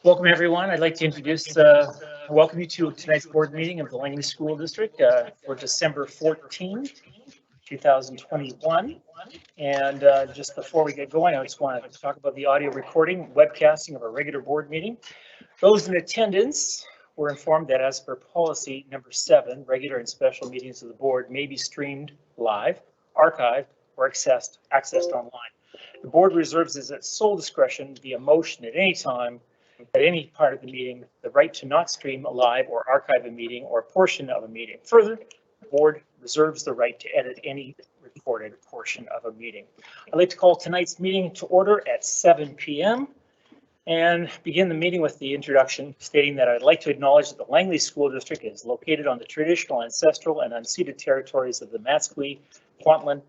Welcome, everyone. I'd like to welcome you to tonight's board meeting of the Langley School District for December 14, 2021. And just before we get going, I just want to talk about the audio recording, webcasting of a regular board meeting. Those in attendance were informed that as per policy number 7, regular and special meetings of the board may be streamed live, archived, or accessed online. The board reserves as its sole discretion via motion at any time at any part of the meeting the right to not stream a live or archive a meeting or a portion of a meeting. Further, the board reserves the right to edit any recorded portion of a meeting. I'd like to call tonight's meeting to order at 7 p.m. and begin the meeting with the introduction stating that I'd like to acknowledge that the Langley School District is located on the traditional, ancestral, and unceded territories of the Matsqui, Kwantlen,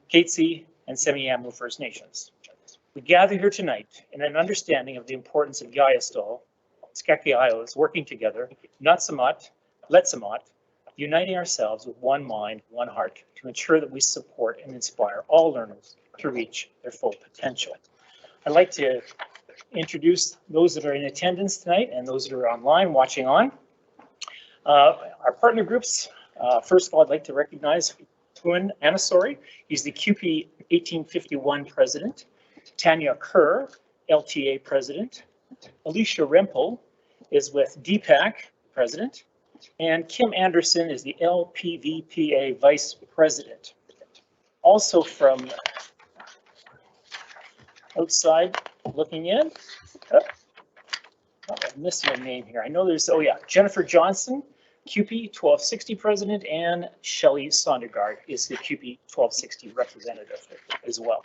Katzie, and Semi-Amlu First Nations. We gather here tonight in an understanding of the importance of Gaiastal, Skakiayos working together, Nutsamat, Letsamat, uniting ourselves with one mind, one heart to ensure that we support and inspire all learners to reach their full potential. I'd like to introduce those that are in attendance tonight and those that are online watching on. Our partner groups, first of all, I'd like to recognize Tuan Anasori. He's the QP 1851 president. Tanya Kerr, LTA president. Alicia Rempel is with DPAC president. And Kim Anderson is the LPVPA vice president. Also from outside looking in, I'm missing a name here. I know there's, Jennifer Johnson, QP 1260 president, and Shelley Sondergaard is the QP 1260 representative as well.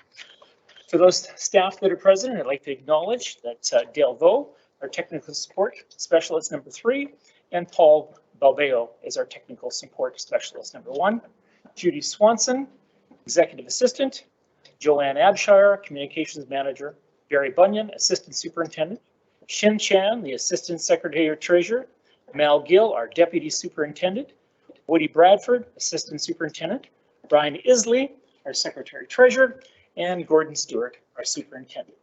For those staff that are present, I'd like to acknowledge that Dale Vo, our technical support specialist number 3, and Paul Balbeo is our technical support specialist number 1. Judy Swanson, executive assistant. Joanne Abshire, communications manager. Barry Bunyan, assistant superintendent. Shin Chan, the assistant secretary or treasurer. Mal Gill, our deputy superintendent. Woody Bradford, assistant superintendent. Brian Isley, our secretary treasurer. And Gordon Stewart, our superintendent.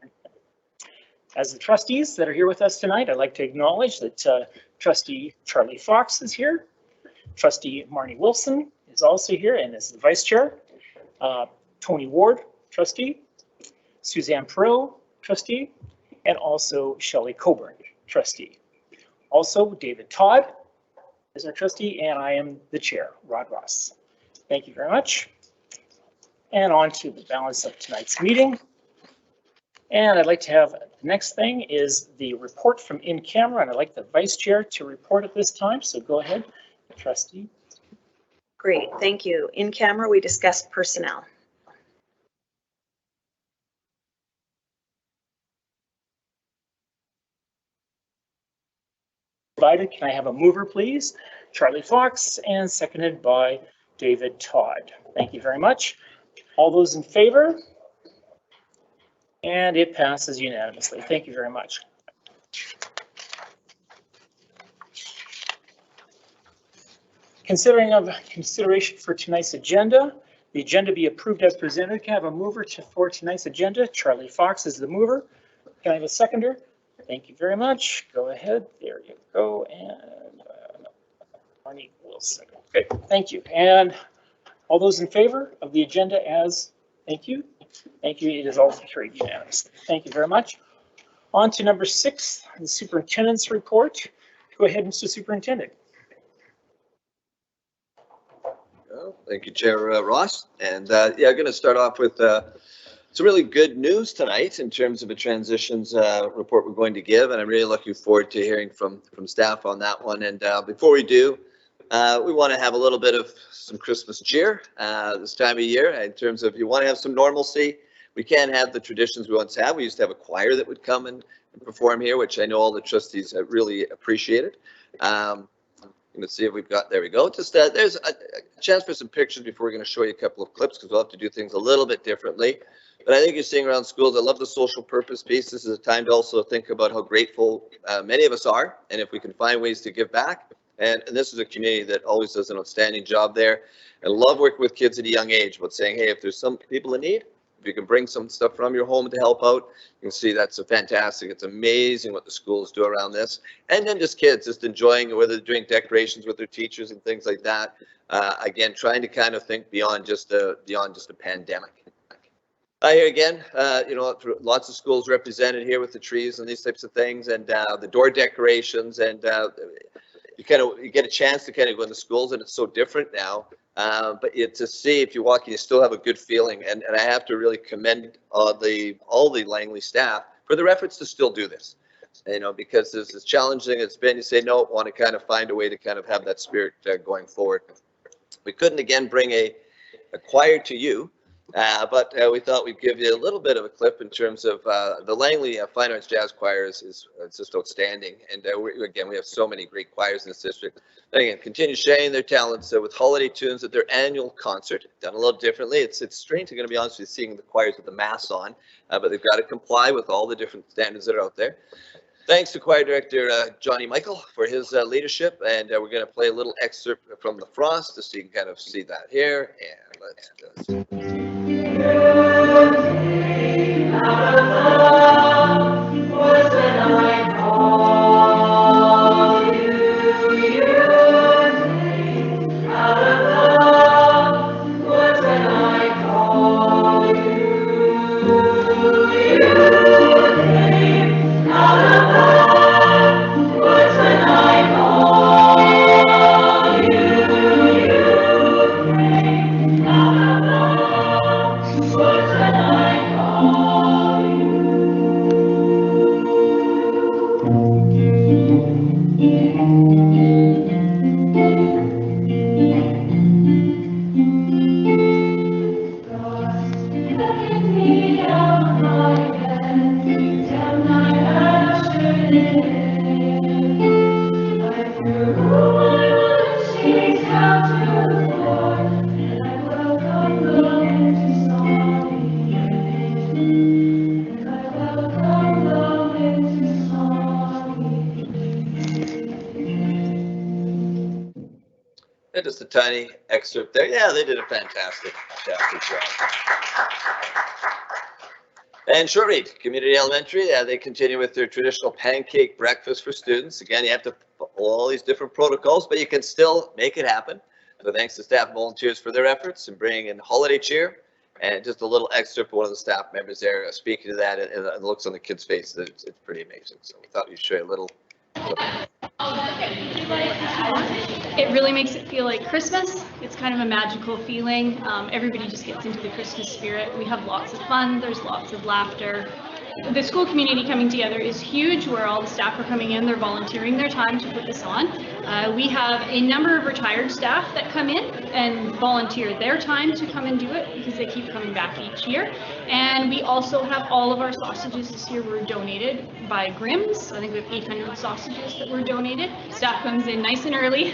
As the trustees that are here with us tonight, I'd like to acknowledge that trustee Charlie Fox is here. Trustee Marnie Wilson is also here and is the vice chair. Tony Ward, trustee. Suzanne Perot, trustee. And also Shelley Coburn, trustee. Also, David Todd is our trustee, and I am the chair, Rod Ross. Thank you very much. And on to the balance of tonight's meeting. And I'd like to have, the next thing is the report from in camera, and I'd like the vice chair to report at this time. So go ahead, trustee. Great, thank you. In camera, we discussed personnel. Can I have a mover, please? Charlie Fox, and seconded by David Todd. Thank you very much. All those in favor? And it passes unanimously. Thank you very much. Consideration for tonight's agenda. The agenda be approved as presented. Can I have a mover for tonight's agenda? Charlie Fox is the mover. Can I have a seconder? Thank you very much. Go ahead. There you go. And Marnie Wilson. Okay, thank you. And all those in favor of the agenda as, thank you. Thank you. It is also carried unanimously. Thank you very much. On to number 6, the superintendent's report. Go ahead, Mr. Superintendent. Well, thank you, Chair Ross. And I'm going to start off with some really good news tonight in terms of a transitions report we're going to give, and I'm really looking forward to hearing from staff on that one. And before we do, we want to have a little bit of some Christmas cheer this time of year in terms of you want to have some normalcy. We can't have the traditions we once had. We used to have a choir that would come and perform here, which I know all the trustees really appreciated. Let's see if we've got, there we go. Just there's a chance for some pictures before we're going to show you a couple of clips because we'll have to do things a little bit differently. But I think you're seeing around schools, I love the social purpose piece. This is a time to also think about how grateful many of us are, and if we can find ways to give back. And this is a community that always does an outstanding job there. And love working with kids at a young age, but saying, hey, if there's some people in need, if you can bring some stuff from your home to help out, you can see that's fantastic. It's amazing what the schools do around this. And then just kids just enjoying, whether they're doing decorations with their teachers and things like that. Again, trying to kind of think beyond just a pandemic. Here again, lots of schools represented here with the trees and these types of things, and the door decorations, and you get a chance to kind of go in the schools, and it's so different now. But to see, if you walk, you still have a good feeling, and I have to really commend all the Langley staff for their efforts to still do this. Because as challenging it's been, you say no, want to kind of find a way to kind of have that spirit going forward. We couldn't again bring a choir to you. But we thought we'd give you a little bit of a clip in terms of the Langley Fine Arts Jazz Choir is just outstanding. And we have so many great choirs in this district. And again, continue sharing their talents with holiday tunes at their annual concert. Done a little differently. It's strange, I'm going to be honest with you, seeing the choirs with the mass on, but they've got to comply with all the different standards that are out there. Thanks to choir director Johnny Michael for his leadership, and we're going to play a little excerpt from The Frost just so you can kind of see that here. And let's just... Just a tiny excerpt there. Yeah, they did a fantastic job. And Short Reed Community Elementary, they continue with their traditional pancake breakfast for students. Again, you have to follow all these different protocols, but you can still make it happen. So thanks to staff and volunteers for their efforts in bringing in holiday cheer. And just a little excerpt for one of the staff members there speaking to that, and the looks on the kids' faces, it's pretty amazing. So we thought we'd show you a little. It really makes it feel like Christmas. It's kind of a magical feeling. Everybody just gets into the Christmas spirit. We have lots of fun. There's lots of laughter. The school community coming together is huge, where all the staff are coming in. They're volunteering their time to put this on. We have a number of retired staff that come in and volunteer their time to come and do it because they keep coming back each year. And we also have all of our sausages this year were donated by Grimm's. I think we have 800 sausages that were donated. Staff comes in nice and early,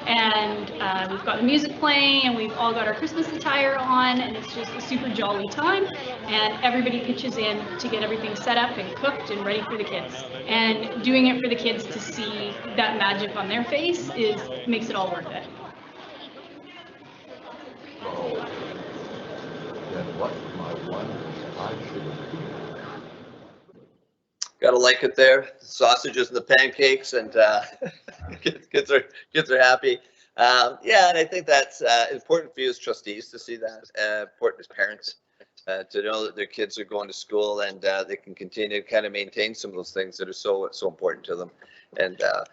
and we've got the music playing, and we've all got our Christmas attire on, and it's just a super jolly time. And everybody pitches in to get everything set up and cooked and ready for the kids. And doing it for the kids to see that magic on their face makes it all worth it. Gotta like it there. The sausages and the pancakes, and kids are happy. Yeah, and I think that's important for you as trustees to see that. Important as parents to know that their kids are going to school, and they can continue to kind of maintain some of those things that are so important to them. And I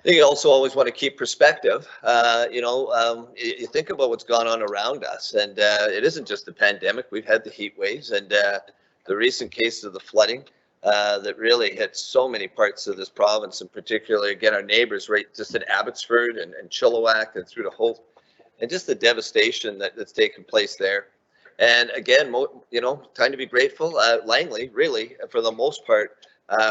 think you also always want to keep perspective. You think about what's gone on around us, and it isn't just the pandemic. We've had the heat waves and the recent cases of the flooding that really hit so many parts of this province, and particularly, again, our neighbors right just in Abbotsford and Chilliwack and through to Hope, and just the devastation that's taken place there. And again, time to be grateful. Langley, really, for the most part,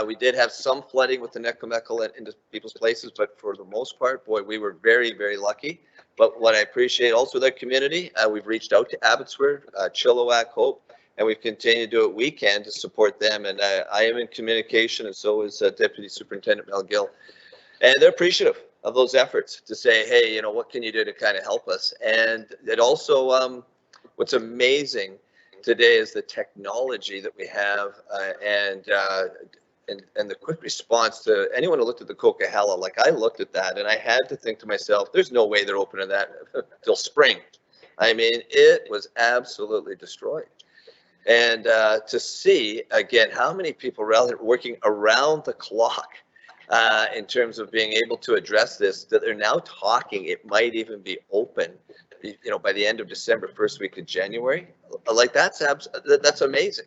we did have some flooding with the Necomeckle into people's places, but for the most part, boy, we were very, very lucky. But what I appreciate also with our community, we've reached out to Abbotsford, Chilliwack, Hope, and we've continued to do what we can to support them. And I am in communication, and so is Deputy Superintendent Mel Gill. And they're appreciative of those efforts to say, hey, what can you do to kind of help us? And it also, what's amazing today is the technology that we have and the quick response to anyone who looked at the Coquihalla. Like, I looked at that and I had to think to myself, there's no way they're opening that till spring. I mean, it was absolutely destroyed. And to see, again, how many people rather working around the clock in terms of being able to address this, that they're now talking, it might even be open, by the end of December, first week of January. Like, that's amazing.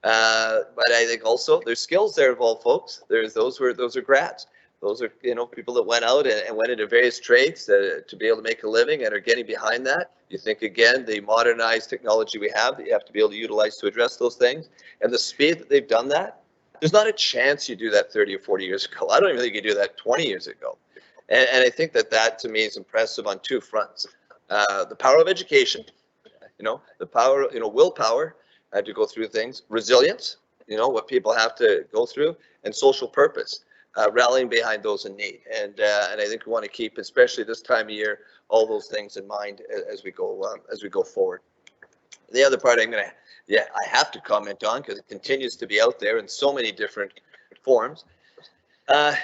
But I think also there's skills there involved, folks. Those are grads. Those are, people that went out and went into various trades to be able to make a living and are getting behind that. You think, again, the modernized technology we have that you have to be able to utilize to address those things, and the speed that they've done that, there's not a chance you do that 30 or 40 years ago. I don't even think you do that 20 years ago. And I think that to me is impressive on two fronts. The power of education, the power, willpower to go through things, resilience, what people have to go through, and social purpose. Rallying behind those in need, and I think we want to keep, especially this time of year, all those things in mind as we go forward. The other part I have to comment on, because it continues to be out there in so many different forms,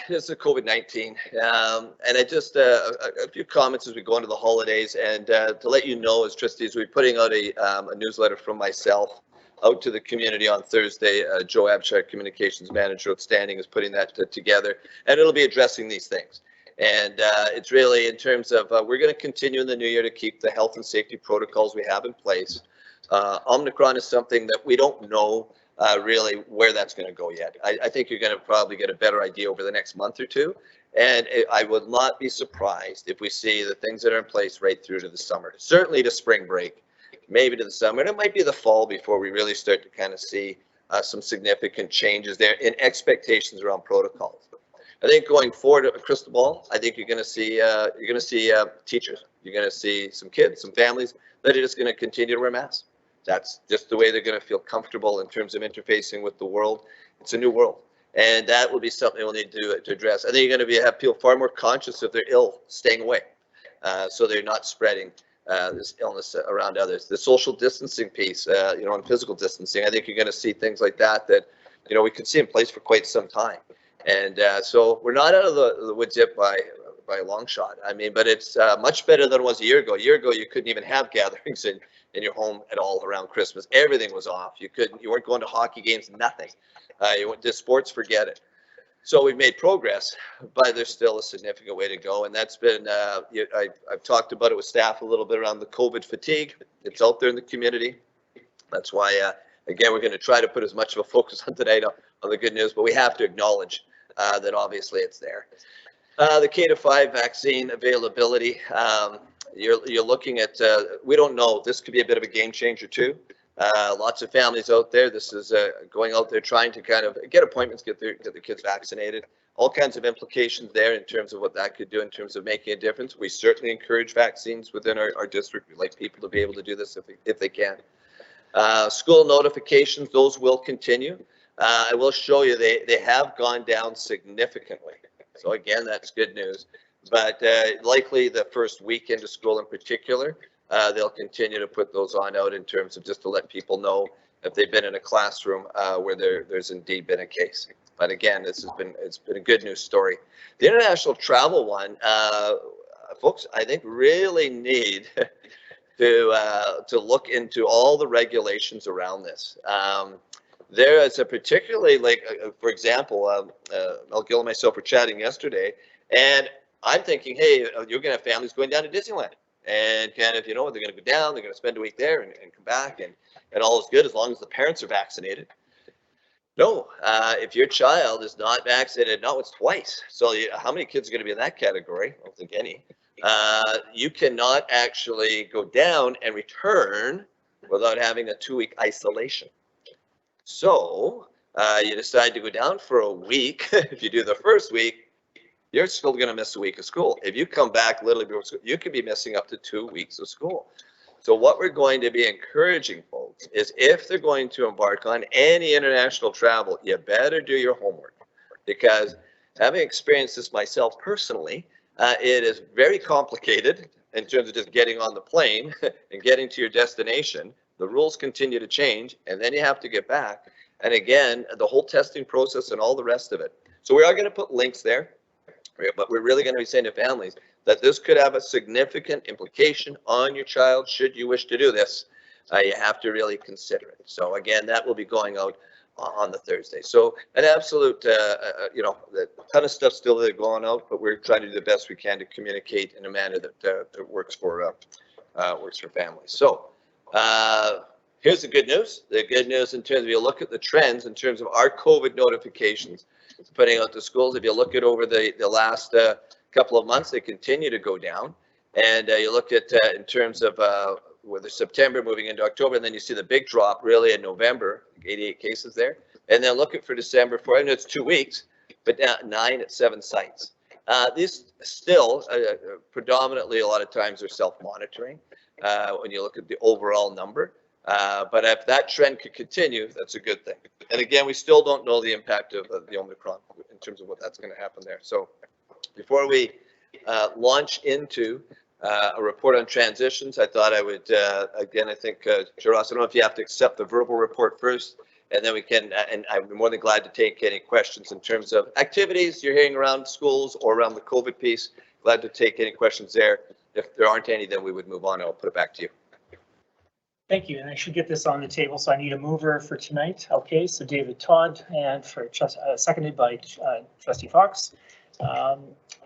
is the COVID-19, and I just a few comments as we go into the holidays, and to let you know, as trustees, we're putting out a newsletter from myself out to the community on Thursday. Joe Abshire, Communications Manager, outstanding, is putting that together, and it'll be addressing these things. And it's really in terms of we're going to continue in the new year to keep the health and safety protocols we have in place. Omicron is something that we don't know really where that's going to go yet. I think you're going to probably get a better idea over the next month or two. And I would not be surprised if we see the things that are in place right through to the summer, certainly to spring break, maybe to the summer, and it might be the fall before we really start to kind of see some significant changes there in expectations around protocols. I think going forward at Crystal Ball, I think you're going to see teachers, you're going to see some kids, some families that are just going to continue to wear masks. That's just the way they're going to feel comfortable in terms of interfacing with the world. It's a new world, and that will be something we'll need to address. I think you're going to have people far more conscious if they're ill, staying away, so they're not spreading this illness around others. The social distancing piece, and physical distancing, I think you're going to see things like that we could see in place for quite some time. And so we're not out of the woods yet by a long shot. I mean, but it's much better than it was a year ago. A year ago, you couldn't even have gatherings in your home at all around Christmas. Everything was off. You weren't going to hockey games, nothing. You went to sports, forget it. So we've made progress, but there's still a significant way to go. And that's been, I've talked about it with staff a little bit around the COVID fatigue. It's out there in the community. That's why, again, we're going to try to put as much of a focus on tonight on the good news, but we have to acknowledge that obviously it's there. The K-5 vaccine availability, you're looking at, we don't know, this could be a bit of a game changer too. Lots of families out there, this is going out there trying to kind of get appointments, get their kids vaccinated. All kinds of implications there in terms of what that could do in terms of making a difference. We certainly encourage vaccines within our district. We'd like people to be able to do this if they can. School notifications, those will continue. I will show you they have gone down significantly. So again, that's good news. But likely the first week into school in particular, they'll continue to put those on out in terms of just to let people know if they've been in a classroom where there's indeed been a case. But again, it's been a good news story. The international travel one, folks, I think really need to look into all the regulations around this. There is a particularly, for example, Mel Gill and myself were chatting yesterday, and I'm thinking, hey, you're going to have families going down to Disneyland. And kind of, they're going to go down, they're going to spend a week there and come back, and all is good as long as the parents are vaccinated. No, if your child is not vaccinated, not once, twice. So how many kids are going to be in that category? I don't think any. You cannot actually go down and return without having a 2-week isolation. So you decide to go down for a week. If you do the first week, you're still going to miss a week of school. If you come back literally before school, you could be missing up to 2 weeks of school. So what we're going to be encouraging folks is if they're going to embark on any international travel, you better do your homework, because having experienced this myself personally, it is very complicated in terms of just getting on the plane and getting to your destination. the rules continue to change, and then you have to get back. And again, the whole testing process and all the rest of it. So we are going to put links there, but we're really going to be saying to families that this could have a significant implication on your child should you wish to do this. You have to really consider it. So again, that will be going out on the Thursday. So an absolute, you know, a ton of stuff still going out, but we're trying to do the best we can to communicate in a manner that works for families. So here's the good news. The good news in terms of you look at the trends in terms of our COVID notifications putting out to schools. If you look at over the last couple of months, they continue to go down. And you look at in terms of whether September moving into October, and then you see the big drop really in November, 88 cases there. And then look at for December, for I know it's 2 weeks, but now 9 at 7 sites. These still predominantly a lot of times are self-monitoring when you look at the overall number. But if that trend could continue, that's a good thing. And again, we still don't know the impact of the Omicron in terms of what that's going to happen there. So before we launch into a report on transitions, I thought I would, again, I think, Ross, I don't know if you have to accept the verbal report first, and then we can, and I'm more than glad to take any questions in terms of activities you're hearing around schools or around the COVID piece. Glad to take any questions there. If there aren't any, then we would move on. I'll put it back to you. Thank you, and I should get this on the table, so I need a mover for tonight. Okay, so David Todd, and for seconded by Trustee Fox.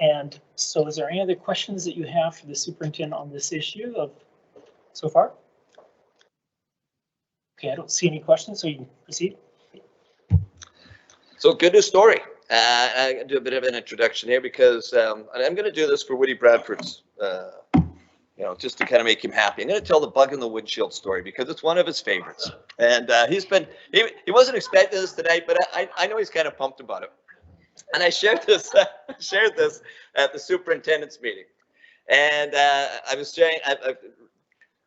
And so is there any other questions that you have for the superintendent on this issue of so far? Okay, I don't see any questions, so you can proceed. So good news story. I'm going to do a bit of an introduction here because I'm going to do this for Woody Bradford's you know, just to kind of make him happy. I'm going to tell the bug in the windshield story because it's one of his favorites. And he wasn't expecting this tonight, but I know he's kind of pumped about it. And I shared this at the superintendent's meeting. And I was sharing,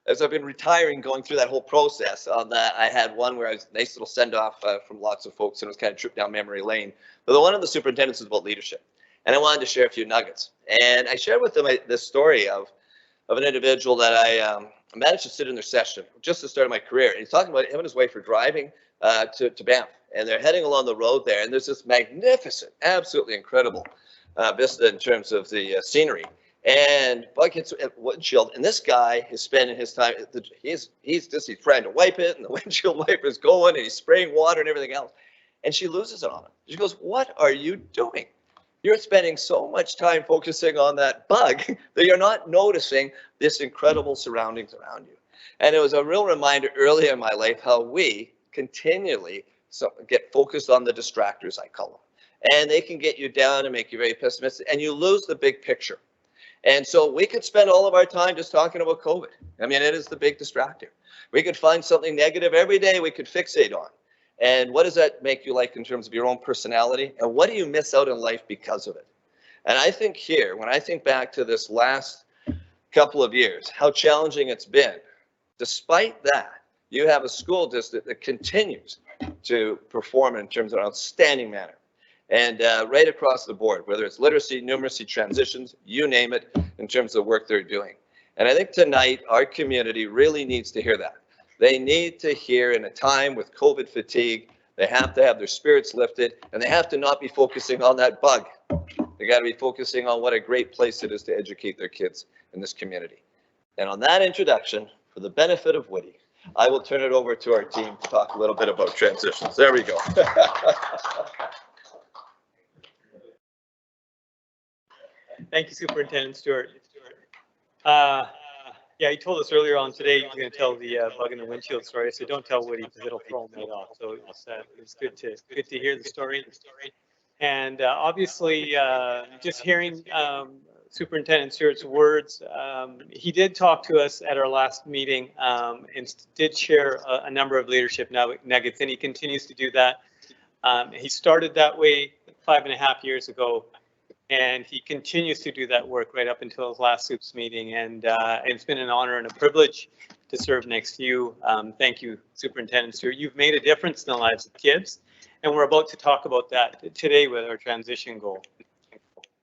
as I've been retiring, going through that whole process on that, I had one where I was nice little send off from lots of folks, and it was kind of trip down memory lane. But the one of the superintendents was about leadership. And I wanted to share a few nuggets. And I shared with them this story of an individual that I managed to sit in their session just at the start of my career. And he's talking about him and his wife are driving to Banff, and they're heading along the road there. And there's this magnificent, absolutely incredible vista in terms of the scenery. And bug hits a windshield, and this guy is spending his time. He's trying to wipe it, and the windshield wiper's going, and he's spraying water and everything else. And she loses it on him. She goes, "What are you doing? You're spending so much time focusing on that bug that you're not noticing this incredible surroundings around you." And it was a real reminder early in my life how we continually get focused on the distractors, I call them. And they can get you down and make you very pessimistic, and you lose the big picture. And so we could spend all of our time just talking about COVID. I mean, it is the big distractor. We could find something negative every day we could fixate on. And what does that make you like in terms of your own personality? And what do you miss out in life because of it? And I think here, when I think back to this last couple of years, how challenging it's been, despite that, you have a school district that continues to perform in terms of an outstanding manner. And right across the board, whether it's literacy, numeracy, transitions, you name it, in terms of the work they're doing. And I think tonight, our community really needs to hear that. They need to hear in a time with COVID fatigue, they have to have their spirits lifted, and they have to not be focusing on that bug. They got to be focusing on what a great place it is to educate their kids in this community. And on that introduction, for the benefit of Woody, I will turn it over to our team to talk a little bit about transitions. There we go. Thank you, Superintendent Stewart. Yeah, he told us earlier on today he's going to tell the bug in the windshield story. So don't tell Woody because it'll throw him right off. So it's good to hear the story. And obviously, just hearing Superintendent Stewart's words, he did talk to us at our last meeting and did share a number of leadership nuggets, and he continues to do that. He started that way 5.5 years ago. And he continues to do that work right up until his last SUPS meeting. And it's been an honor and a privilege to serve next to you. Thank you, Superintendent Stewart. You've made a difference in the lives of kids. And we're about to talk about that today with our transition goal.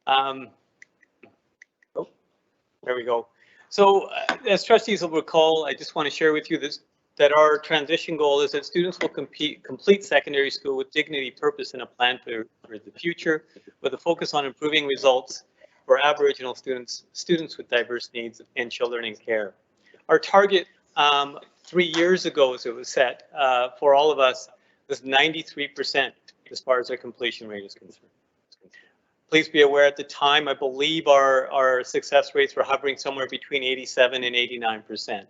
Oh, there we go. So as trustees will recall, I just want to share with you this that our transition goal is that students will complete secondary school with dignity, purpose, and a plan for the future, with a focus on improving results for Aboriginal students with diverse needs, and children in care. Our target 3 years ago, as it was set for all of us, was 93% as far as our completion rate is concerned. Please be aware at the time, I believe our success rates were hovering somewhere between 87 and 89%.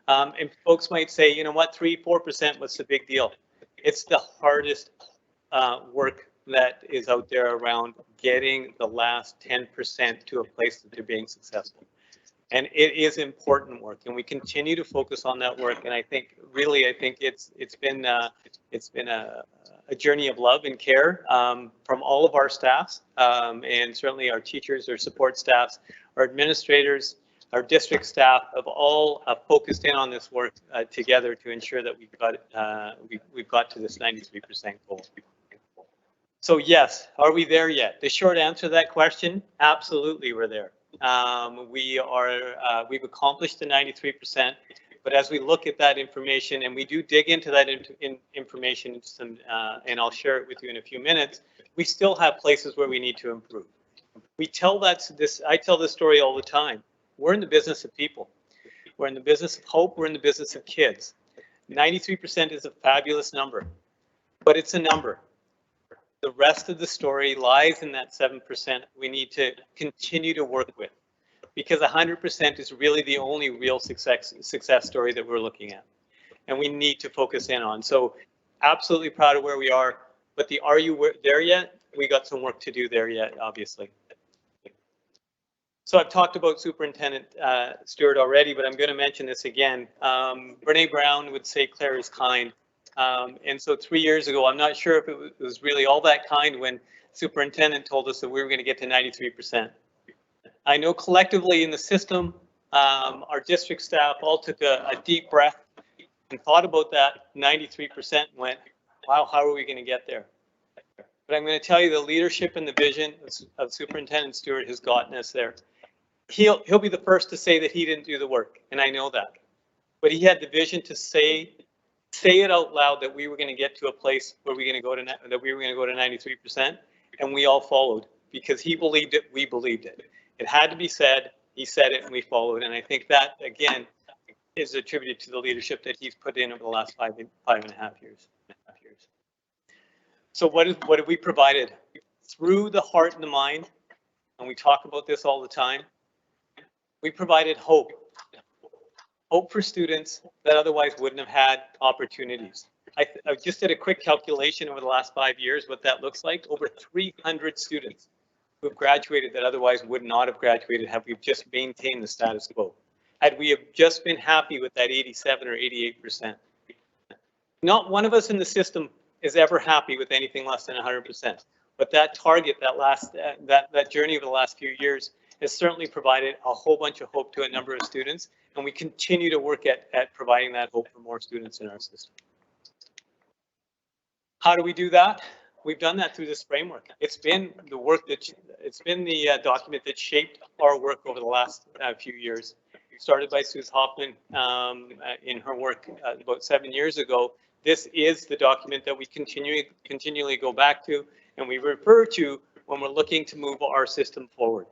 And folks might say, you know what, 3-4%, what's the big deal? It's the hardest work that is out there around getting the last 10% to a place that they're being successful. And it is important work, and we continue to focus on that work. And I think, really, it's been a journey of love and care from all of our staffs, and certainly our teachers, our support staffs, our administrators, our district staff have all focused in on this work together to ensure that we've got to this 93% goal. So yes, are we there yet? The short answer to that question, absolutely, we're there. We've accomplished the 93%, but as we look at that information, and we do dig into that information, and I'll share it with you in a few minutes, we still have places where we need to improve. I tell this story all the time. We're in the business of people. We're in the business of hope. We're in the business of kids. 93% is a fabulous number, but it's a number. The rest of the story lies in that 7% we need to continue to work with, because 100% is really the only real success story that we're looking at, and we need to focus in on. So absolutely proud of where we are, but are you there yet? We got some work to do there yet, obviously. So I've talked about Superintendent Stewart already, but I'm going to mention this again. Brene Brown would say Claire is kind. And so 3 years ago, I'm not sure if it was really all that kind when Superintendent told us that we were going to get to 93%. I know collectively in the system, our district staff all took a deep breath and thought about that 93% and went, wow, how are we going to get there? But I'm going to tell you the leadership and the vision of Superintendent Stewart has gotten us there. He'll be the first to say that he didn't do the work, and I know that. But he had the vision to say it out loud that we were going to get to a place where we were going to go to 93%, and we all followed because he believed it, we believed it. It had to be said, he said it, and we followed. And I think that, again, is attributed to the leadership that he's put in over the last five and a half years. So what have we provided? Through the heart and the mind, and we talk about this all the time, we provided hope. Hope for students that otherwise wouldn't have had opportunities. I just did a quick calculation over the last 5 years, what that looks like. Over 300 students who have graduated that otherwise would not have graduated had we just maintained the status quo. Had we have just been happy with that 87 or 88%. Not one of us in the system is ever happy with anything less than 100%. But that target, that journey over the last few years has certainly provided a whole bunch of hope to a number of students, and we continue to work at providing that hope for more students in our system. How do we do that? We've done that through this framework. It's been the work the document that shaped our work over the last few years. Started by Suze Hoffman in her work about 7 years ago. This is the document that we continually go back to and we refer to when we're looking to move our system forward.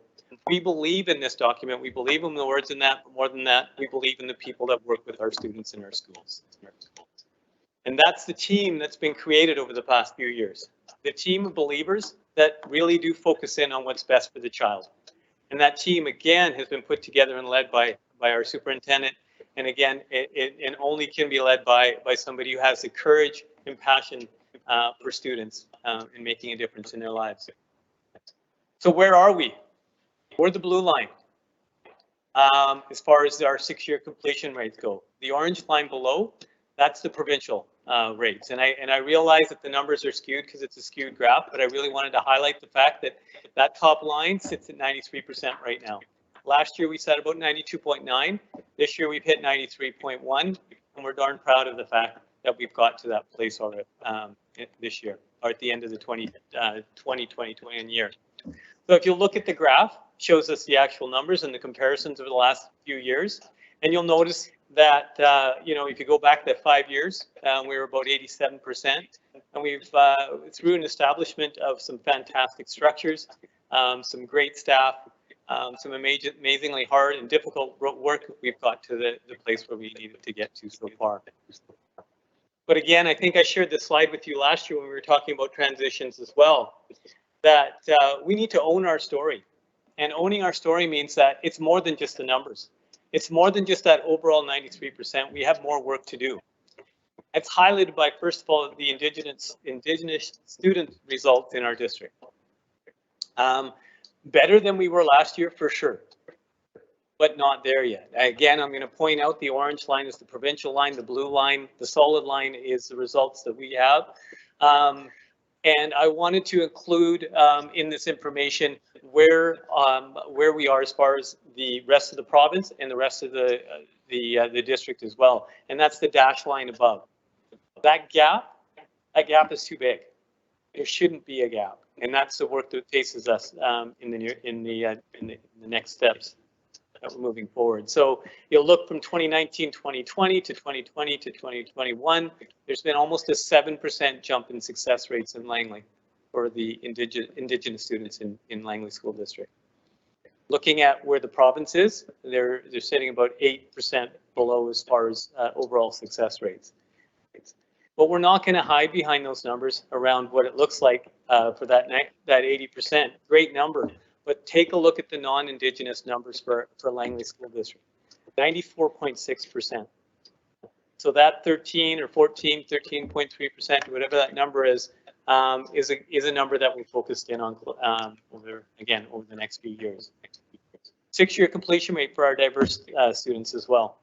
We believe in this document. We believe in the words in that, but more than that, we believe in the people that work with our students in our schools. And that's the team that's been created over the past few years. The team of believers that really do focus in on what's best for the child. And that team, again, has been put together and led by our superintendent. And again, it only can be led by somebody who has the courage and passion for students in making a difference in their lives. So where are we? We're the blue line as far as our 6-year completion rates go. The orange line below, that's the provincial rates. And I realize that the numbers are skewed because it's a skewed graph, but I really wanted to highlight the fact that that top line sits at 93% right now. Last year we set about 92.9. This year we've hit 93.1, and we're darn proud of the fact that we've got to that place already this year, or at the end of the 2020 year. So if you look at the graph, shows us the actual numbers and the comparisons over the last few years, and you'll notice that, you know, if you go back that 5 years, we were about 87%. And we've, through an establishment of some fantastic structures, some great staff, some amazingly hard and difficult work, we've got to the place where we needed to get to so far. But again, I think I shared this slide with you last year when we were talking about transitions as well, that we need to own our story. And owning our story means that it's more than just the numbers. It's more than just that overall 93%. We have more work to do. It's highlighted by, first of all, the Indigenous student results in our district. Better than we were last year, for sure, but not there yet. Again, I'm going to point out the orange line is the provincial line, the blue line, the solid line is the results that we have. And I wanted to include in this information where we are as far as the rest of the province and the rest of the district as well. And that's the dash line above. That gap is too big. There shouldn't be a gap, and that's the work that faces us in the next steps that we're moving forward. So you'll look from 2019, 2020 to 2020 to 2021. There's been almost a 7% jump in success rates in Langley for the Indigenous students in Langley School District. Looking at where the province is, they're sitting about 8% below as far as overall success rates. But we're not going to hide behind those numbers around what it looks like for that 80%. Great number. But take a look at the non-Indigenous numbers for Langley School District. 94.6%. So that 13 or 14, 13.3%, whatever that number is a number that we focused in on over the next few years. 6-year completion rate for our diverse students as well.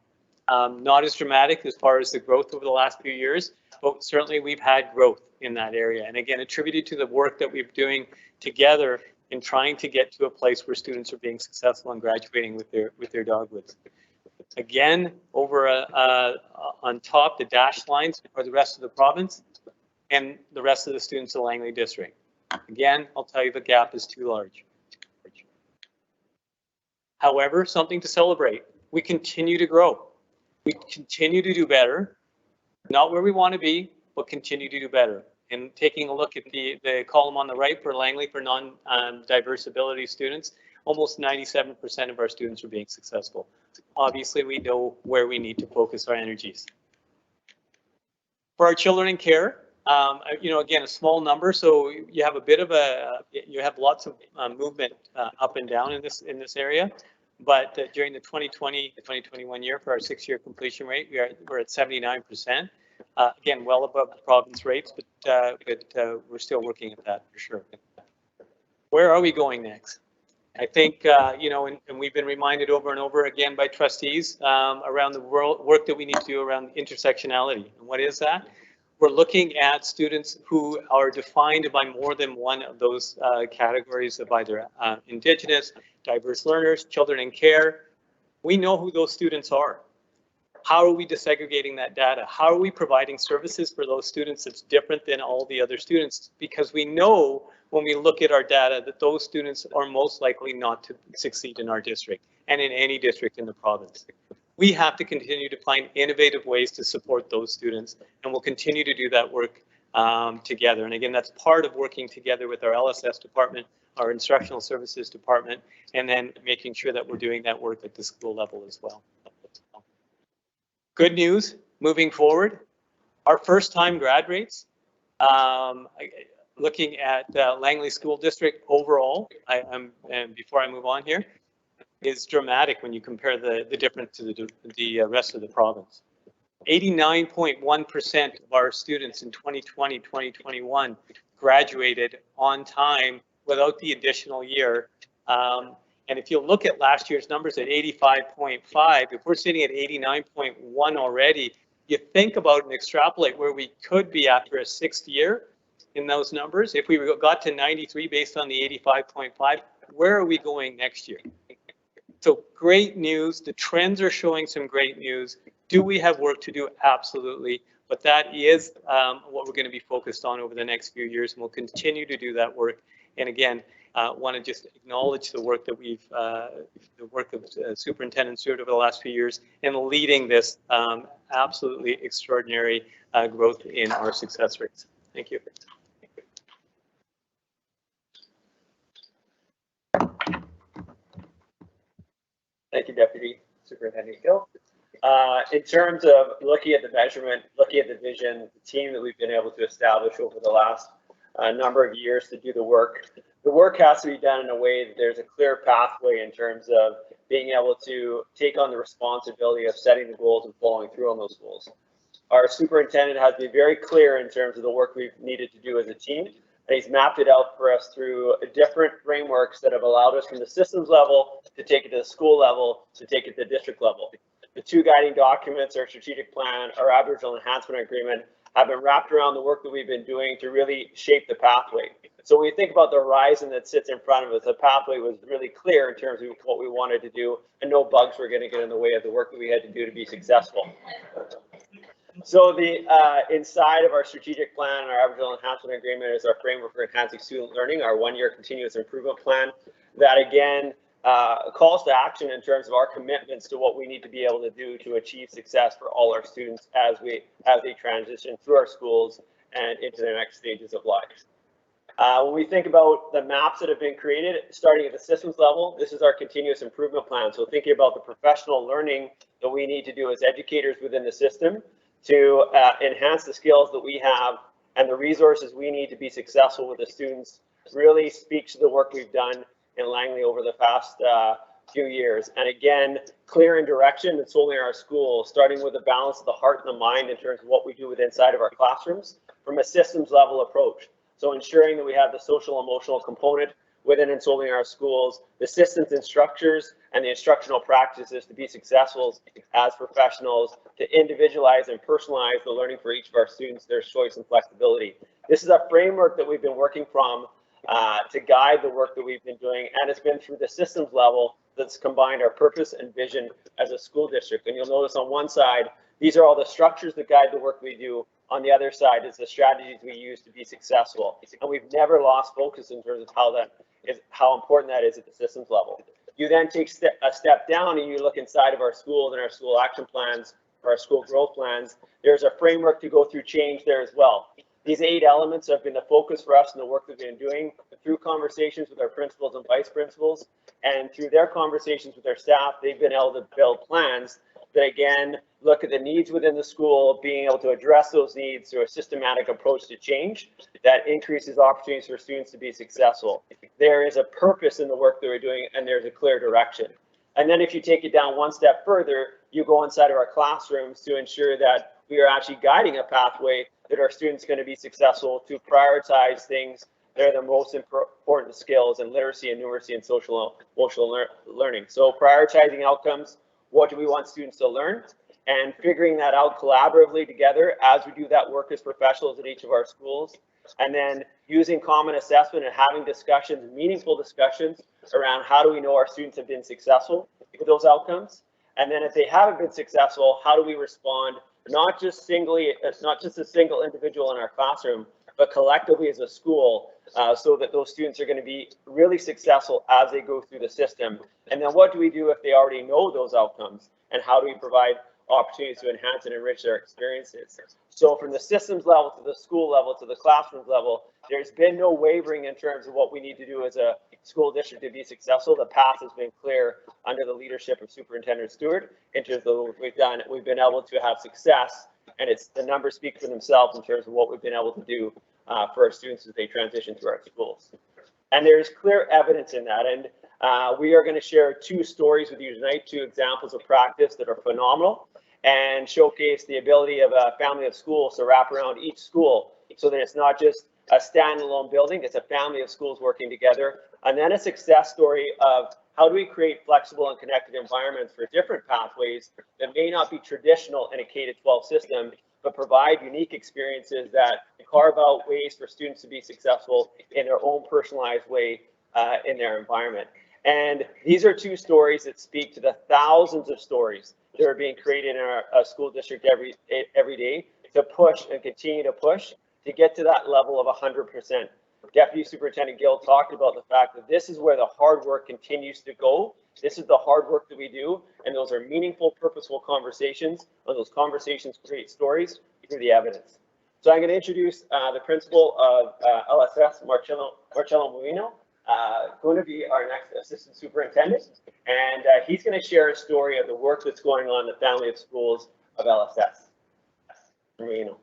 Not as dramatic as far as the growth over the last few years, but certainly we've had growth in that area. And again, attributed to the work that we're doing together in trying to get to a place where students are being successful and graduating with their dogwoods. Again, over on top, the dashed lines are the rest of the province and the rest of the students of Langley District. Again, I'll tell you the gap is too large. However, something to celebrate. We continue to grow. We continue to do better. Not where we want to be, but continue to do better. And taking a look at the column on the right for Langley for non-diversibility students, almost 97% of our students are being successful. Obviously, we know where we need to focus our energies. For our children in care, you know, again, a small number, so you have a bit of you have lots of movement up and down in this area. But during the 2020-2021 year, for our 6-year completion rate, we're at 79%. Again, well above the province rates, but we're still working at that for sure. Where are we going next? I think, you know, and we've been reminded over and over again by trustees around the work that we need to do around intersectionality. And what is that? We're looking at students who are defined by more than one of those categories of either Indigenous, diverse learners, children in care. We know who those students are. How are we desegregating that data? How are we providing services for those students that's different than all the other students? Because we know when we look at our data that those students are most likely not to succeed in our district and in any district in the province. We have to continue to find innovative ways to support those students, and we'll continue to do that work together. And again, that's part of working together with our LSS department, our instructional services department, and then making sure that we're doing that work at the school level as well. Good news, moving forward, our first-time grad rates, looking at Langley School District overall, and before I move on here, is dramatic when you compare the difference to the rest of the province. 89.1% of our students in 2020, 2021 graduated on time without the additional year. And if you look at last year's numbers at 85.5, if we're sitting at 89.1 already, you think about and extrapolate where we could be after a 6th year in those numbers. If we got to 93 based on the 85.5, where are we going next year? So great news. The trends are showing some great news. Do we have work to do? Absolutely. But that is what we're going to be focused on over the next few years, and we'll continue to do that work. And again, want to just acknowledge the work that the work of Superintendent Stewart over the last few years in leading this absolutely extraordinary growth in our success rates. Thank you. Thank you, Deputy Superintendent Gill. In terms of looking at the measurement, looking at the vision, the team that we've been able to establish over the last number of years to do the work has to be done in a way that there's a clear pathway in terms of being able to take on the responsibility of setting the goals and following through on those goals. Our superintendent has been very clear in terms of the work we've needed to do as a team, and he's mapped it out for us through different frameworks that have allowed us from the systems level to take it to the school level, to take it to the district level. The two guiding documents, our strategic plan, our Aboriginal Enhancement Agreement, have been wrapped around the work that we've been doing to really shape the pathway. So when you think about the horizon that sits in front of us, the pathway was really clear in terms of what we wanted to do, and no bugs were going to get in the way of the work that we had to do to be successful. So the inside of our strategic plan and our Aboriginal Enhancement Agreement is our framework for enhancing student learning, our one-year continuous improvement plan that again calls to action in terms of our commitments to what we need to be able to do to achieve success for all our students as they transition through our schools and into their next stages of life. When we think about the maps that have been created, starting at the systems level, this is our continuous improvement plan. So thinking about the professional learning that we need to do as educators within the system to enhance the skills that we have and the resources we need to be successful with the students really speaks to the work we've done in Langley over the past few years. And again, clear in direction and solely in our school, starting with the balance of the heart and the mind in terms of what we do with inside of our classrooms from a systems level approach. So ensuring that we have the social emotional component within and solely in our schools, the systems and structures and the instructional practices to be successful as professionals, to individualize and personalize the learning for each of our students, their choice and flexibility. This is a framework that we've been working from to guide the work that we've been doing, and it's been through the systems level that's combined our purpose and vision as a school district. And you'll notice on one side, these are all the structures that guide the work we do. On the other side is the strategies we use to be successful. And we've never lost focus in terms of how important that is at the systems level. You then take a step down and you look inside of our schools and our school action plans, or our school growth plans. There's a framework to go through change there as well. These 8 elements have been the focus for us in the work that we've been doing through conversations with our principals and vice principals, and through their conversations with their staff, they've been able to build plans that again look at the needs within the school, being able to address those needs through a systematic approach to change that increases opportunities for students to be successful. There is a purpose in the work that we're doing, and there's a clear direction. And then if you take it down one step further, you go inside of our classrooms to ensure that we are actually guiding a pathway that our students are going to be successful, to prioritize things that are the most important skills in literacy and numeracy and social emotional learning. So prioritizing outcomes, what do we want students to learn, and figuring that out collaboratively together as we do that work as professionals at each of our schools, and then using common assessment and having discussions, meaningful discussions around how do we know our students have been successful with those outcomes, and then if they haven't been successful, how do we respond, not just a single individual in our classroom, but collectively as a school, so that those students are going to be really successful as they go through the system. And then what do we do if they already know those outcomes, and how do we provide opportunities to enhance and enrich their experiences? So from the systems level to the school level to the classroom level, there's been no wavering in terms of what we need to do as a school district to be successful. The path has been clear under the leadership of Superintendent Stewart in terms of what we've done. We've been able to have success, and the numbers speak for themselves in terms of what we've been able to do for our students as they transition through our schools. And there's clear evidence in that. And we are going to share 2 stories with you tonight, 2 examples of practice that are phenomenal and showcase the ability of a family of schools to wrap around each school so that it's not just a standalone building, it's a family of schools working together. And then a success story of how do we create flexible and connected environments for different pathways that may not be traditional in a K-12 system, but provide unique experiences that carve out ways for students to be successful in their own personalized way in their environment. And these are 2 stories that speak to the thousands of stories that are being created in our school district every day to push and continue to push to get to that level of 100%. Deputy Superintendent Gill talked about the fact that this is where the hard work continues to go. This is the hard work that we do, and those are meaningful, purposeful conversations, and those conversations create stories through the evidence. So I'm going to introduce the principal of LSS, Marcello Molino, going to be our next assistant superintendent, and he's going to share a story of the work that's going on in the family of schools of LSS. Molino.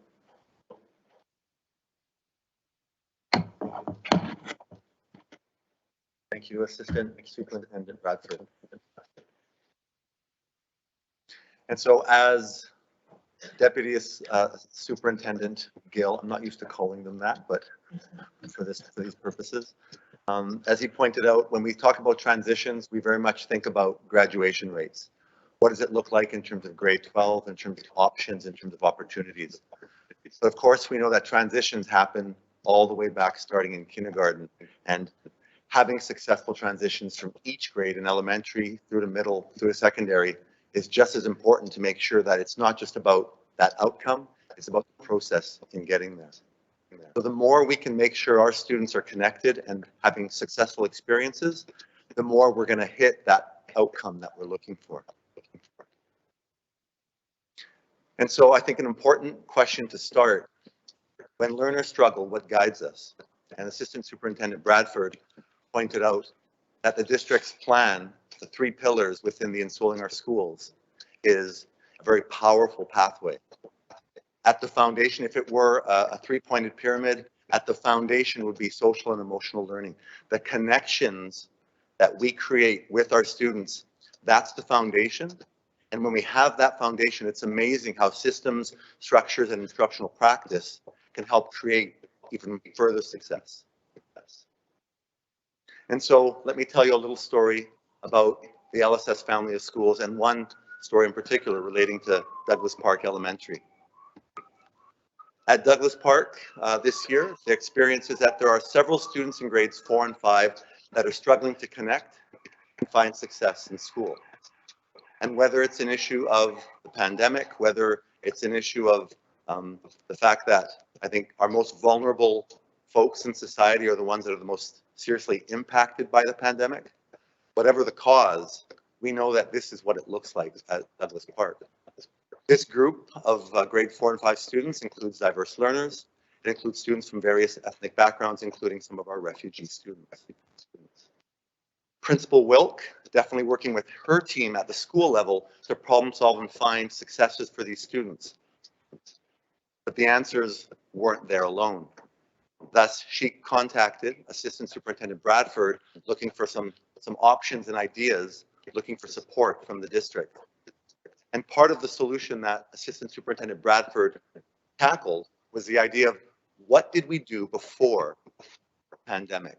Thank you, Assistant Superintendent Bradford. And so as Deputy Superintendent Gill, I'm not used to calling them that, but for these purposes, as he pointed out, when we talk about transitions, we very much think about graduation rates. What does it look like in terms of grade 12, in terms of options, in terms of opportunities? But of course, we know that transitions happen all the way back starting in kindergarten, and having successful transitions from each grade in elementary through to middle through to secondary is just as important to make sure that it's not just about that outcome, it's about the process in getting there. So the more we can make sure our students are connected and having successful experiences, the more we're going to hit that outcome that we're looking for. And so I think an important question to start, when learners struggle, what guides us? And Assistant Superintendent Bradford pointed out that the district's plan, the 3 pillars within the Installing Our Schools, is a very powerful pathway. At the foundation, if it were a 3-pointed pyramid, at the foundation would be social and emotional learning. The connections that we create with our students, that's the foundation. And when we have that foundation, it's amazing how systems, structures, and instructional practice can help create even further success. And so let me tell you a little story about the LSS family of schools, and one story in particular relating to Douglas Park Elementary. At Douglas Park this year, the experience is that there are several students in grades 4 and 5 that are struggling to connect and find success in school. And whether it's an issue of the pandemic, whether it's an issue of the fact that I think our most vulnerable folks in society are the ones that are the most seriously impacted by the pandemic, whatever the cause, we know that this is what it looks like at Douglas Park. This group of grade 4 and 5 students includes diverse learners. It includes students from various ethnic backgrounds, including some of our refugee students. Principal Wilk, definitely working with her team at the school level to problem solve and find successes for these students. But the answers weren't there alone. Thus, she contacted Assistant Superintendent Bradford looking for some options and ideas, looking for support from the district. And part of the solution that Assistant Superintendent Bradford tackled was the idea of what did we do before the pandemic?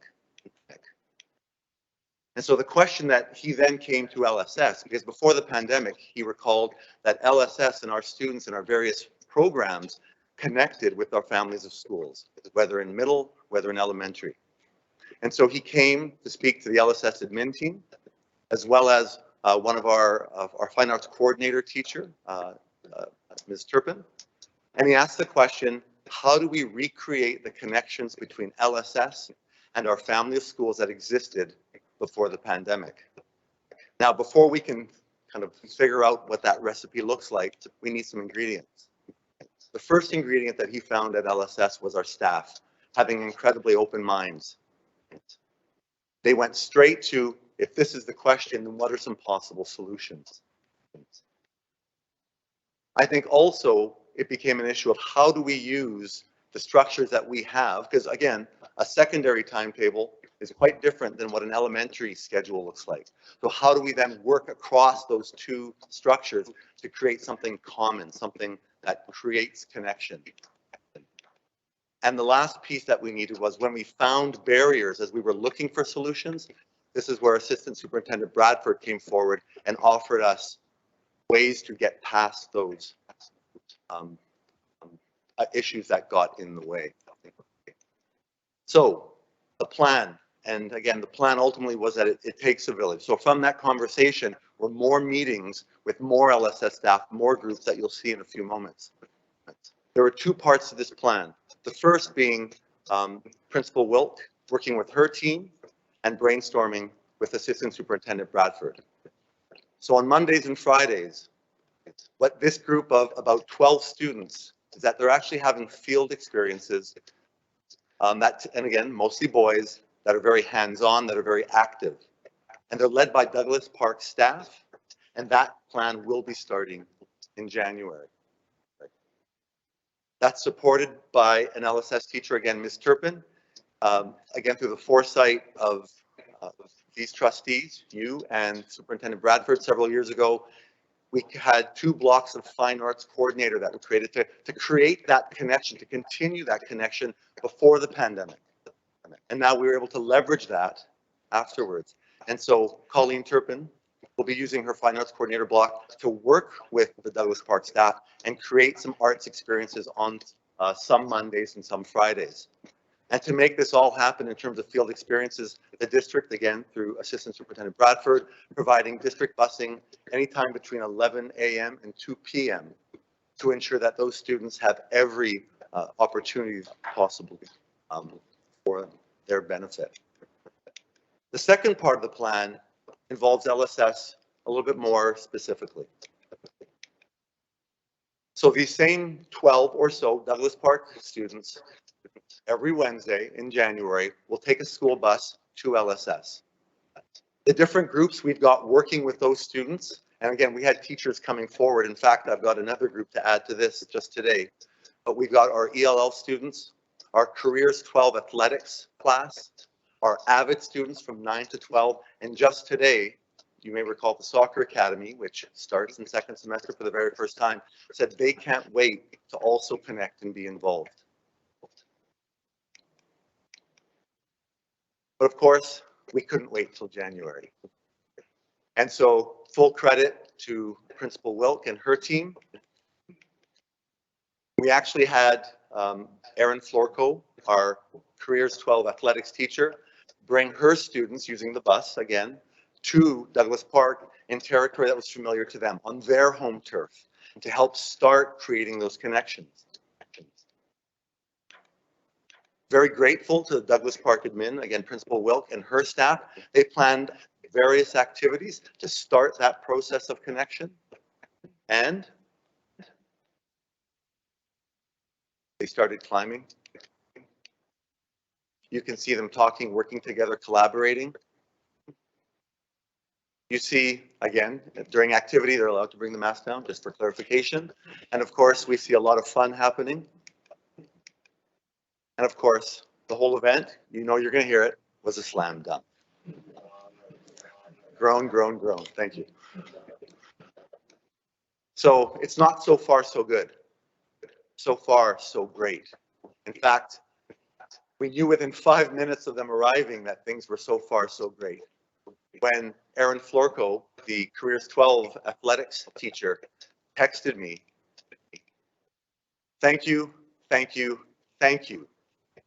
And so the question that he then came to LSS, because before the pandemic, he recalled that LSS and our students and our various programs connected with our families of schools, whether in middle, whether in elementary. And so he came to speak to the LSS admin team, as well as one of our fine arts coordinator teacher, Ms. Turpin. And he asked the question, how do we recreate the connections between LSS and our family of schools that existed before the pandemic? Now, before we can kind of figure out what that recipe looks like, we need some ingredients. The first ingredient that he found at LSS was our staff having incredibly open minds. They went straight to, if this is the question, then what are some possible solutions? I think also it became an issue of how do we use the structures that we have, because again, a secondary timetable is quite different than what an elementary schedule looks like. So how do we then work across those 2 structures to create something common, something that creates connection? And the last piece that we needed was when we found barriers as we were looking for solutions, this is where Assistant Superintendent Bradford came forward and offered us ways to get past those issues that got in the way. So the plan, and again, the plan ultimately was that it takes a village. So from that conversation were more meetings with more LSS staff, more groups that you'll see in a few moments. There were 2 parts to this plan. The first being Principal Wilk working with her team and brainstorming with Assistant Superintendent Bradford. So on Mondays and Fridays, what this group of about 12 students is that they're actually having field experiences and again, mostly boys that are very hands-on, that are very active. And they're led by Douglas Park staff, and that plan will be starting in January. That's supported by an LSS teacher, again, Ms. Turpin, again, through the foresight of these trustees, you and Superintendent Bradford. Several years ago, we had 2 blocks of fine arts coordinator that were created to create that connection, to continue that connection before the pandemic. And now we were able to leverage that afterwards. And so Colleen Turpin will be using her fine arts coordinator block to work with the Douglas Park staff and create some arts experiences on some Mondays and some Fridays. And to make this all happen in terms of field experiences, the district, again, through Assistant Superintendent Bradford, providing district busing anytime between 11 a.m. and 2 p.m. to ensure that those students have every opportunity possible for their benefit. The second part of the plan involves LSS a little bit more specifically. So these same 12 or so Douglas Park students every Wednesday in January will take a school bus to LSS. The different groups we've got working with those students, and again, we had teachers coming forward. In fact, I've got another group to add to this just today. But we've got our ELL students, our Careers 12 athletics class, our AVID students from 9 to 12, and just today, you may recall the Soccer Academy, which starts in second semester for the very first time, said they can't wait to also connect and be involved. But of course, we couldn't wait till January. And so full credit to Principal Wilk and her team. We actually had Erin Florco, our Careers 12 athletics teacher, bring her students using the bus again to Douglas Park in territory that was familiar to them on their home turf to help start creating those connections. Very grateful to the Douglas Park admin, again, Principal Wilk and her staff. They planned various activities to start that process of connection. And they started climbing. You can see them talking, working together, collaborating. You see, again, during activity, they're allowed to bring the mask down, just for clarification. And of course, we see a lot of fun happening. And of course, the whole event, you know you're going to hear it, was a slam dunk. Grown, grown, grown. Thank you. So it's not so far so good. So far so great. In fact, we knew within 5 minutes of them arriving that things were so far so great. When Erin Florco, the Careers 12 athletics teacher, texted me, "Thank you, thank you, thank you.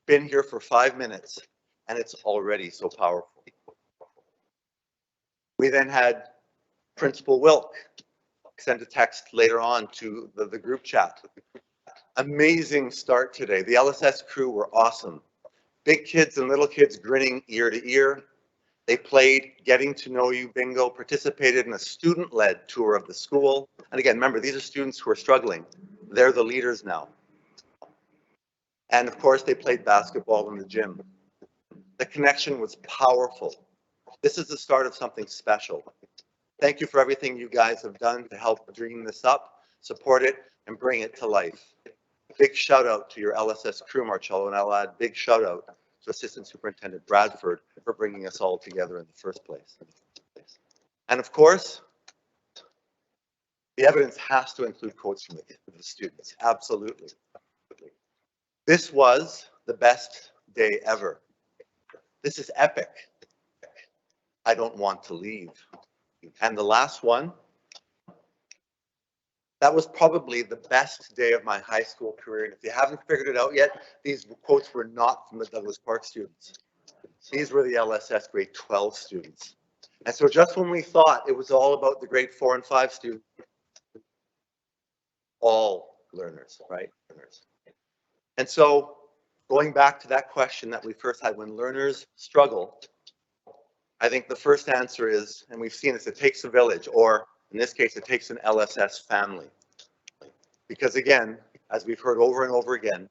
Been here for 5 minutes and it's already so powerful." We then had Principal Wilk send a text later on to the group chat. "Amazing start today. The LSS crew were awesome. Big kids and little kids grinning ear to ear. They played Getting to Know You bingo, participated in a student-led tour of the school." And again, remember, these are students who are struggling. They're the leaders now. And of course, they played basketball in the gym. The connection was powerful. This is the start of something special. Thank you for everything you guys have done to help dream this up, support it, and bring it to life. Big shout out to your LSS crew, Marcello, and I'll add big shout out to Assistant Superintendent Bradford for bringing us all together in the first place. And of course, the evidence has to include quotes from the students. Absolutely. This was the best day ever. This is epic. I don't want to leave. And the last one, that was probably the best day of my high school career. And if you haven't figured it out yet, these quotes were not from the Douglas Park students. These were the LSS grade 12 students. And so just when we thought it was all about the grade 4 and 5 students, all learners, right? And so going back to that question that we first had, when learners struggle, I think the first answer is, and we've seen this, it takes a village, or in this case, it takes an LSS family. Because again, as we've heard over and over again,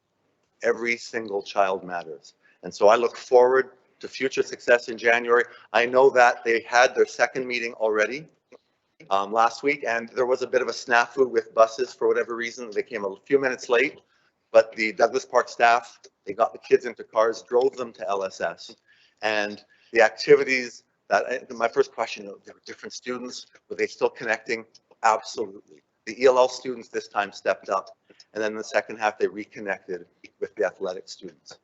every single child matters. And so I look forward to future success in January. I know that they had their second meeting already last week, and there was a bit of a snafu with buses for whatever reason. They came a few minutes late, but the Douglas Park staff, they got the kids into cars, drove them to LSS. And the activities that, my first question, there were different students, were they still connecting? Absolutely. The ELL students this time stepped up, and then in the second half, they reconnected with the athletic students.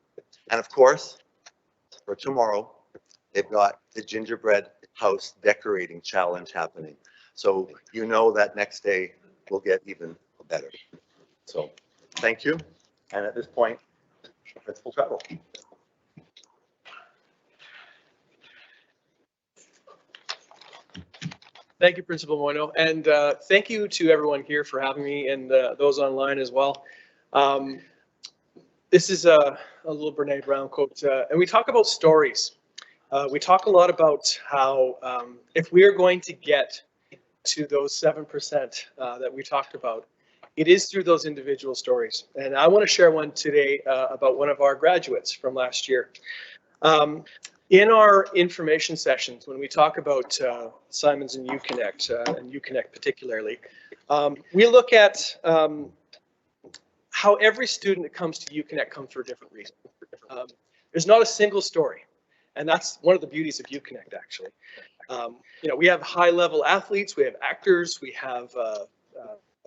And of course, for tomorrow, they've got the gingerbread house decorating challenge happening. So you know that next day will get even better. So thank you. And at this point, Principal Travel. Thank you, Principal Moino, and thank you to everyone here for having me, and those online as well. This is a little Brene Brown quote, and we talk about stories. We talk a lot about how if we are going to get to those 7% that we talked about, it is through those individual stories. And I want to share one today about one of our graduates from last year. In our information sessions, when we talk about Simons and UConnect particularly, we look at how every student that comes to UConnect comes for a different reason. There's not a single story, and that's one of the beauties of UConnect, actually. You know, we have high-level athletes, we have actors, we have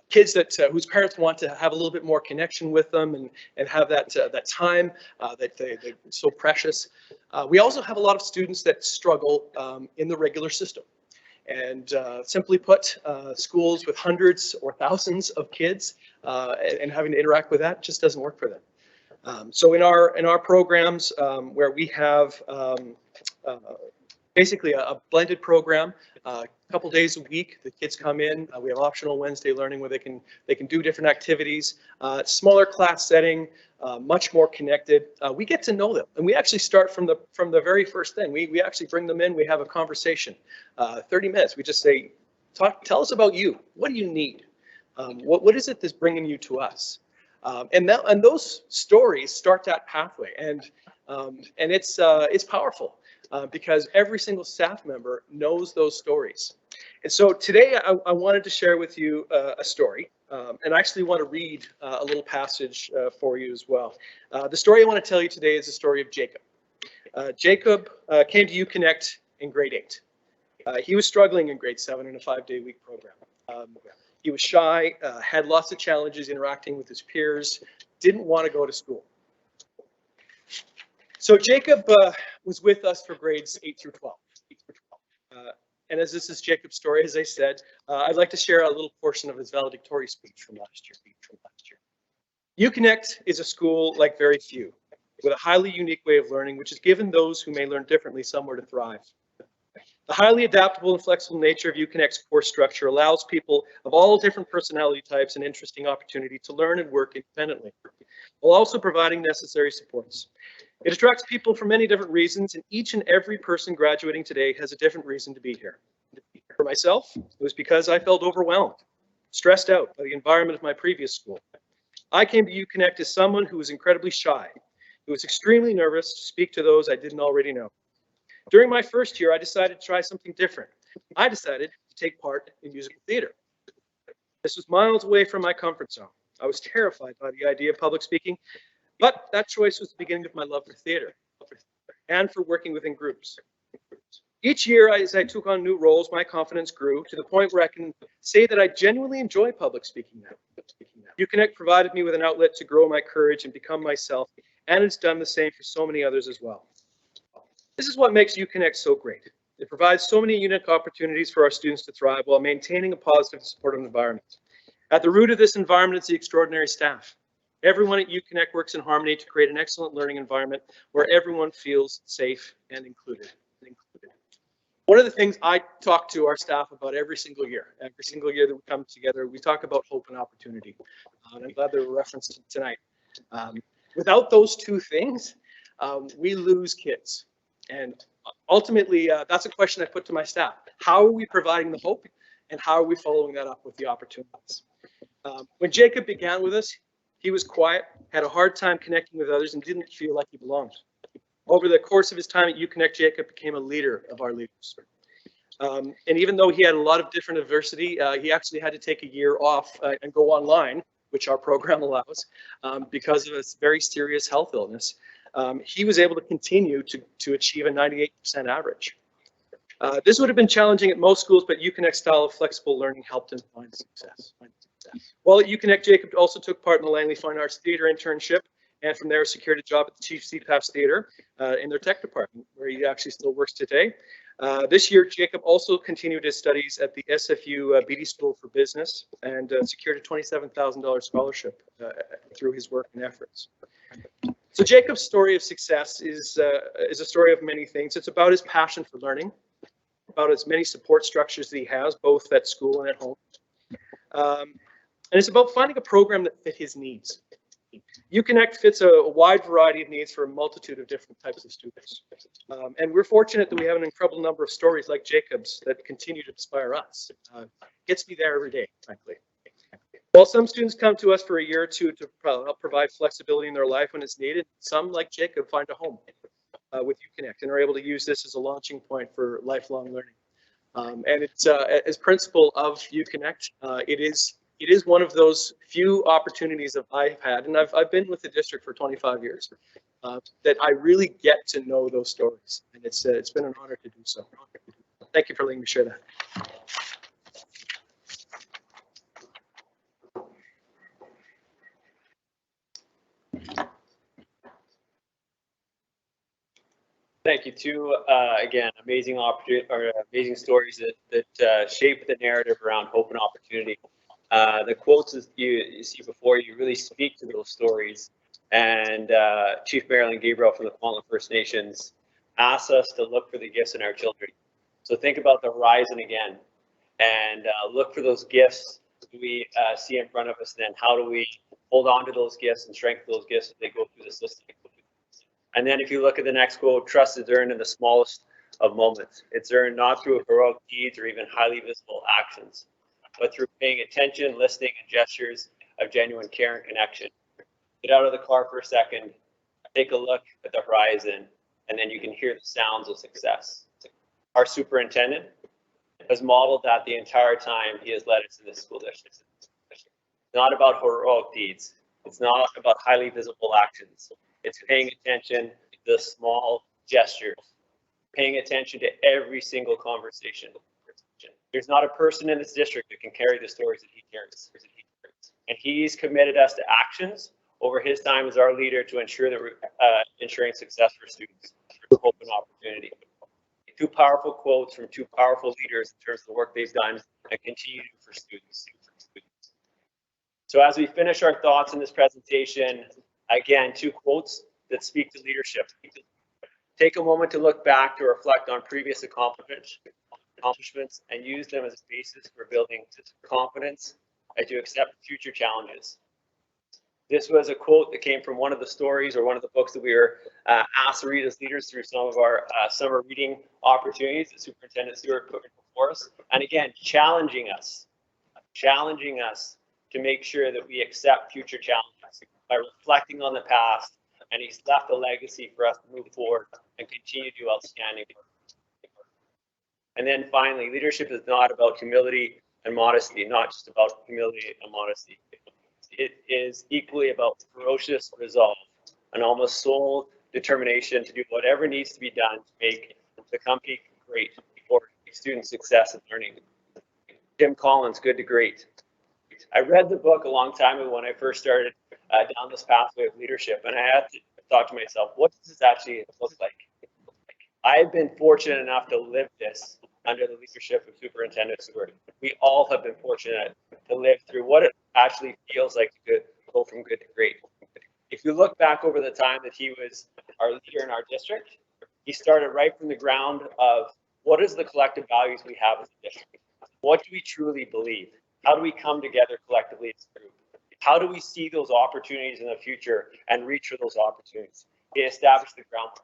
kids that whose parents want to have a little bit more connection with them and have that that time that they're so precious. We also have a lot of students that struggle in the regular system. And simply put, schools with hundreds or thousands of kids and having to interact with that just doesn't work for them. So in our programs where we have basically a blended program, a couple days a week, the kids come in. We have optional Wednesday learning where they can do different activities. Smaller class setting, much more connected. We get to know them, and we actually start from the very first thing. We actually bring them in. We have a conversation, 30 minutes. We just say, tell us about you. What do you need? What is it that's bringing you to us? And those stories start that pathway, and it's powerful. Because every single staff member knows those stories. And so today I wanted to share with you a story, and I actually want to read a little passage for you as well. The story I want to tell you today is the story of Jacob. Jacob came to UConnect in grade 8. He was struggling in grade 7 in a 5-day week program. He was shy, had lots of challenges interacting with his peers, didn't want to go to school. So Jacob was with us for grades 8 through 12. And as this is Jacob's story, as I said, I'd like to share a little portion of his valedictory speech from last year. UConnect is a school like very few, with a highly unique way of learning, which has given those who may learn differently somewhere to thrive. The highly adaptable and flexible nature of UConnect's course structure allows people of all different personality types an interesting opportunity to learn and work independently, while also providing necessary supports. It attracts people for many different reasons, and each and every person graduating today has a different reason to be here. For myself, it was because I felt overwhelmed, stressed out by the environment of my previous school. I came to UConnect as someone who was incredibly shy, who was extremely nervous to speak to those I didn't already know. During my first year, I decided to try something different. I decided to take part in musical theater. This was miles away from my comfort zone. I was terrified by the idea of public speaking, but that choice was the beginning of my love for theater and for working within groups. Each year, as I took on new roles, my confidence grew to the point where I can say that I genuinely enjoy public speaking now. UConnect provided me with an outlet to grow my courage and become myself, and it's done the same for so many others as well. This is what makes UConnect so great. It provides so many unique opportunities for our students to thrive while maintaining a positive and supportive environment. At the root of this environment is the extraordinary staff. Everyone at UConnect works in harmony to create an excellent learning environment where everyone feels safe and included. One of the things I talk to our staff about every single year that we come together, we talk about hope and opportunity. And I'm glad there were references tonight. Without those two things, we lose kids. And ultimately, that's a question I put to my staff. How are we providing the hope, and how are we following that up with the opportunities? When Jacob began with us, he was quiet, had a hard time connecting with others, and didn't feel like he belonged. Over the course of his time at UConnect, Jacob became a leader of our leaders. And even though he had a lot of different adversity, he actually had to take a year off and go online, which our program allows, because of a very serious health illness. He was able to continue to achieve a 98% average. This would have been challenging at most schools, but UConnect style of flexible learning helped him find success. While at UConnect, Jacob also took part in the Langley Fine Arts Theatre internship, and from there secured a job at the Chief CPAF's Theatre in their tech department, where he actually still works today. This year, Jacob also continued his studies at the SFU Beatty School for Business and secured a $27,000 scholarship through his work and efforts. So Jacob's story of success is a story of many things. It's about his passion for learning, about as many support structures that he has, both at school and at home. And it's about finding a program that fit his needs. UConnect fits a wide variety of needs for a multitude of different types of students. And we're fortunate that we have an incredible number of stories like Jacob's that continue to inspire us. Gets me there every day, frankly. While some students come to us for a year or two to help provide flexibility in their life when it's needed, some, like Jacob, find a home with UConnect and are able to use this as a launching point for lifelong learning. And it's as principal of UConnect, it is one of those few opportunities that I've had, and I've been with the district for 25 years, that I really get to know those stories, and it's been an honor to do so. Thank you for letting me share that. Thank you. Two, again, amazing stories that shape the narrative around hope and opportunity. The quotes that you see before you really speak to those stories. And Chief Marilyn Gabriel from the Kwantlen First Nations asked us to look for the gifts in our children. So think about the horizon again, and look for those gifts we see in front of us. Then how do we hold on to those gifts and strengthen those gifts as they go through the system? And then if you look at the next quote, trust is earned in the smallest of moments. It's earned not through heroic deeds or even highly visible actions, but through paying attention, listening, and gestures of genuine care and connection. Get out of the car for a second, take a look at the horizon, and then you can hear the sounds of success. Our superintendent has modeled that the entire time he has led us in this school district. It's not about heroic deeds. It's not about highly visible actions. It's paying attention to the small gestures, paying attention to every single conversation. There's not a person in this district that can carry the stories that he carries. And he's committed us to actions over his time as our leader to ensure that we're ensuring success for students, through hope and opportunity. Two powerful quotes from two powerful leaders in terms of the work they've done and continue to do for students. So as we finish our thoughts in this presentation, again, two quotes that speak to leadership. Take a moment to look back to reflect on previous accomplishments and use them as a basis for building confidence and to accept future challenges. This was a quote that came from one of the stories or one of the books that we were asked to read as leaders through some of our summer reading opportunities that Superintendent Stewart put before us. And again, challenging us to make sure that we accept future challenges by reflecting on the past, and he's left a legacy for us to move forward and continue to do outstanding work. And then finally, leadership is not about humility and modesty, not just about humility and modesty. It is equally about ferocious resolve, an almost sole determination to do whatever needs to be done to make the company great for student success and learning. Jim Collins, Good to Great. I read the book a long time ago when I first started down this pathway of leadership, and I had to thought to myself, what does this actually look like? I've been fortunate enough to live this under the leadership of Superintendent Stewart. We all have been fortunate to live through what it actually feels like to go from good to great. If you look back over the time that he was our leader in our district, he started right from the ground of what is the collective values we have as a district? What do we truly believe? How do we come together collectively as a group? How do we see those opportunities in the future and reach for those opportunities? He established the groundwork.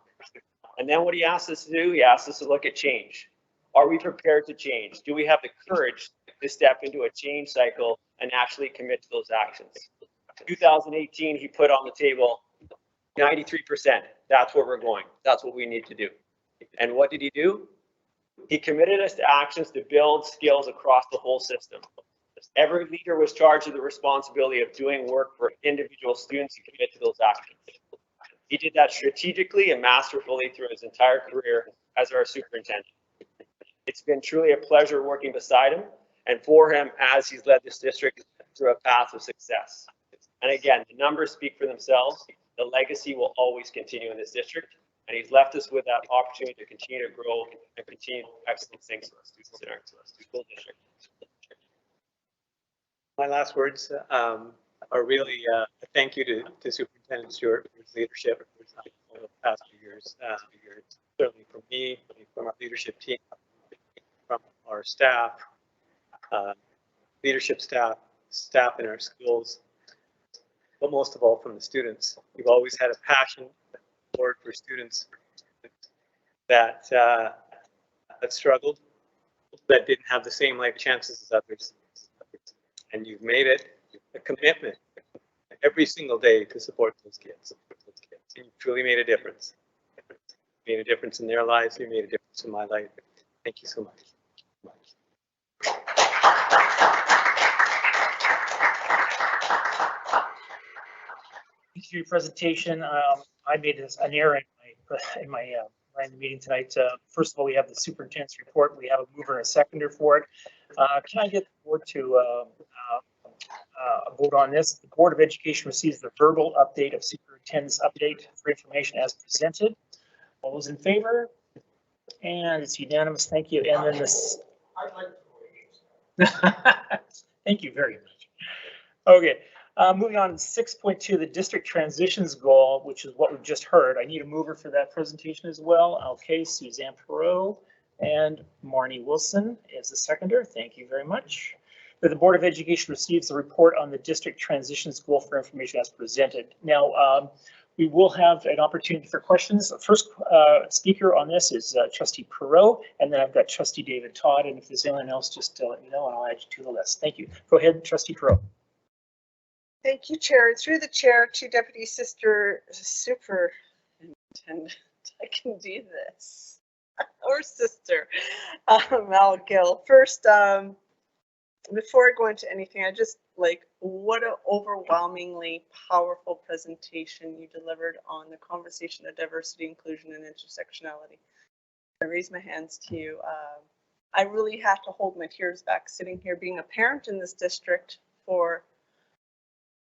And then what he asked us to do, he asked us to look at change. Are we prepared to change? Do we have the courage to step into a change cycle and actually commit to those actions? 2018, he put on the table 93%. That's where we're going. That's what we need to do. And what did he do? He committed us to actions to build skills across the whole system. Every leader was charged with the responsibility of doing work for individual students to commit to those actions. He did that strategically and masterfully through his entire career as our superintendent. It's been truly a pleasure working beside him and for him as he's led this district through a path of success. And again, the numbers speak for themselves. The legacy will always continue in this district, and he's left us with that opportunity to continue to grow and continue excellent things for our students in our school district. My last words are really a thank you to Superintendent Stewart for his leadership over the past few years. Certainly from me, from our leadership team, from our staff, leadership staff in our schools, but most of all from the students. You've always had a passion for students that struggled, that didn't have the same life chances as others. And you've made it a commitment every single day to support those kids. And you truly made a difference. You made a difference in their lives. You made a difference in my life. Thank you so much. Thanks for your presentation. I made an error in my meeting tonight. First of all, we have the superintendent's report. We have a mover and a seconder for it. Can I get the board to vote on this? The Board of Education receives the verbal update of superintendent's update for information as presented. All those in favor? And it's unanimous. Thank you. And then this. Thank you very much. Okay. Moving on to 6.2, the district transitions goal, which is what we've just heard. I need a mover for that presentation as well. Okay, Suzanne Perot and Marnie Wilson is the seconder. Thank you very much. The Board of Education receives the report on the district transitions goal for information as presented. Now, we will have an opportunity for questions. The first speaker on this is Trustee Perot, and then I've got Trustee David Todd, and if there's anyone else, just let me know and I'll add you to the list. Thank you. Go ahead, Trustee Perot. Thank you, Chair. Through the chair to Deputy Superintendent. I can do this. Or sister, Mal Gill. First, before I go into anything, I just what an overwhelmingly powerful presentation you delivered on the conversation of diversity, inclusion, and intersectionality. I raise my hands to you. I really have to hold my tears back sitting here being a parent in this district for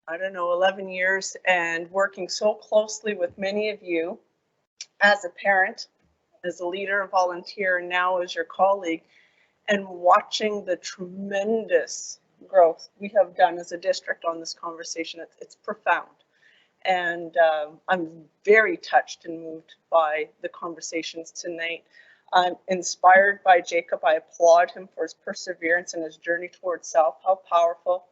I don't know, 11 years and working so closely with many of you as a parent, as a leader, a volunteer, and now as your colleague, and watching the tremendous growth we have done as a district on this conversation. It's profound. And I'm very touched and moved by the conversations tonight. I'm inspired by Jacob. I applaud him for his perseverance and his journey towards self. How powerful.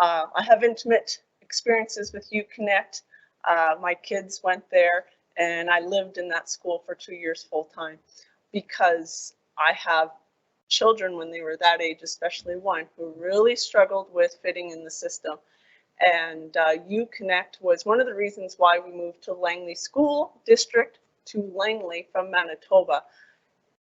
I have intimate experiences with UConnect. My kids went there and I lived in that school for 2 years full time because I have children when they were that age, especially one, who really struggled with fitting in the system. And UConnect was one of the reasons why we moved to Langley School District to Langley from Manitoba.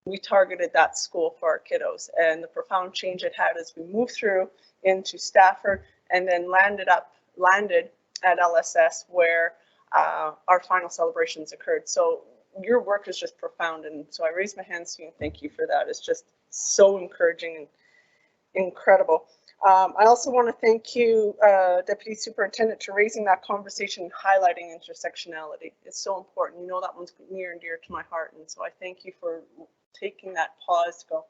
We targeted that school for our kiddos, and the profound change it had as we moved through into Stafford and then landed at LSS where our final celebrations occurred. So your work is just profound, and so I raise my hands to you and thank you for that. It's just so encouraging and incredible. I also want to thank you, Deputy Superintendent, for raising that conversation and highlighting intersectionality. It's so important. You know that one's near and dear to my heart, and so I thank you for taking that pause to go,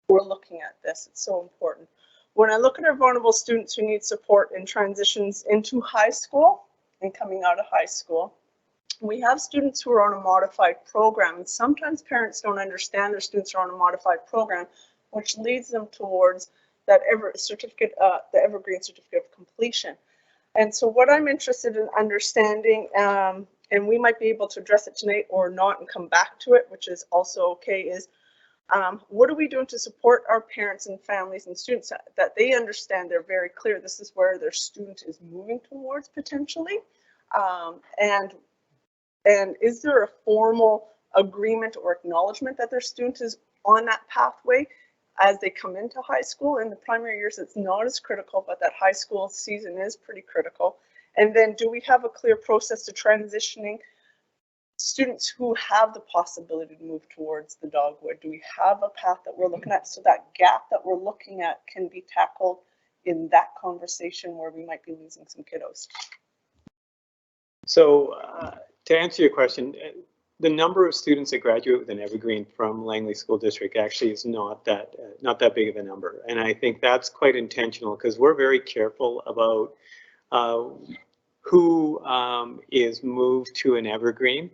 we're looking at this. It's so important. When I look at our vulnerable students who need support in transitions into high school and coming out of high school, we have students who are on a modified program, and sometimes parents don't understand their students are on a modified program, which leads them towards that the Evergreen Certificate of Completion. And so what I'm interested in understanding, and we might be able to address it tonight or not and come back to it, which is also okay, is what are we doing to support our parents and families and students that they understand they're very clear this is where their student is moving towards potentially? And is there a formal agreement or acknowledgement that their student is on that pathway as they come into high school? In the primary years, it's not as critical, but that high school season is pretty critical. And then do we have a clear process to transitioning students who have the possibility to move towards the dogwood? Do we have a path that we're looking at so that gap that we're looking at can be tackled in that conversation where we might be losing some kiddos? So to answer your question, the number of students that graduate with an evergreen from Langley School District actually is not that big of a number, and I think that's quite intentional because we're very careful about who is moved to an evergreen.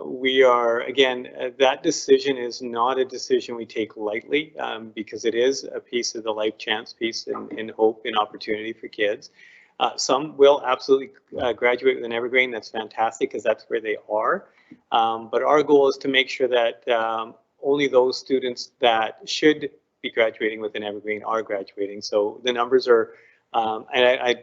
We are, again, that decision is not a decision we take lightly because it is a piece of the life chance piece and hope and opportunity for kids. Some will absolutely graduate with an evergreen. That's fantastic because that's where they are. But our goal is to make sure that only those students that should be graduating with an evergreen are graduating. So the numbers are, and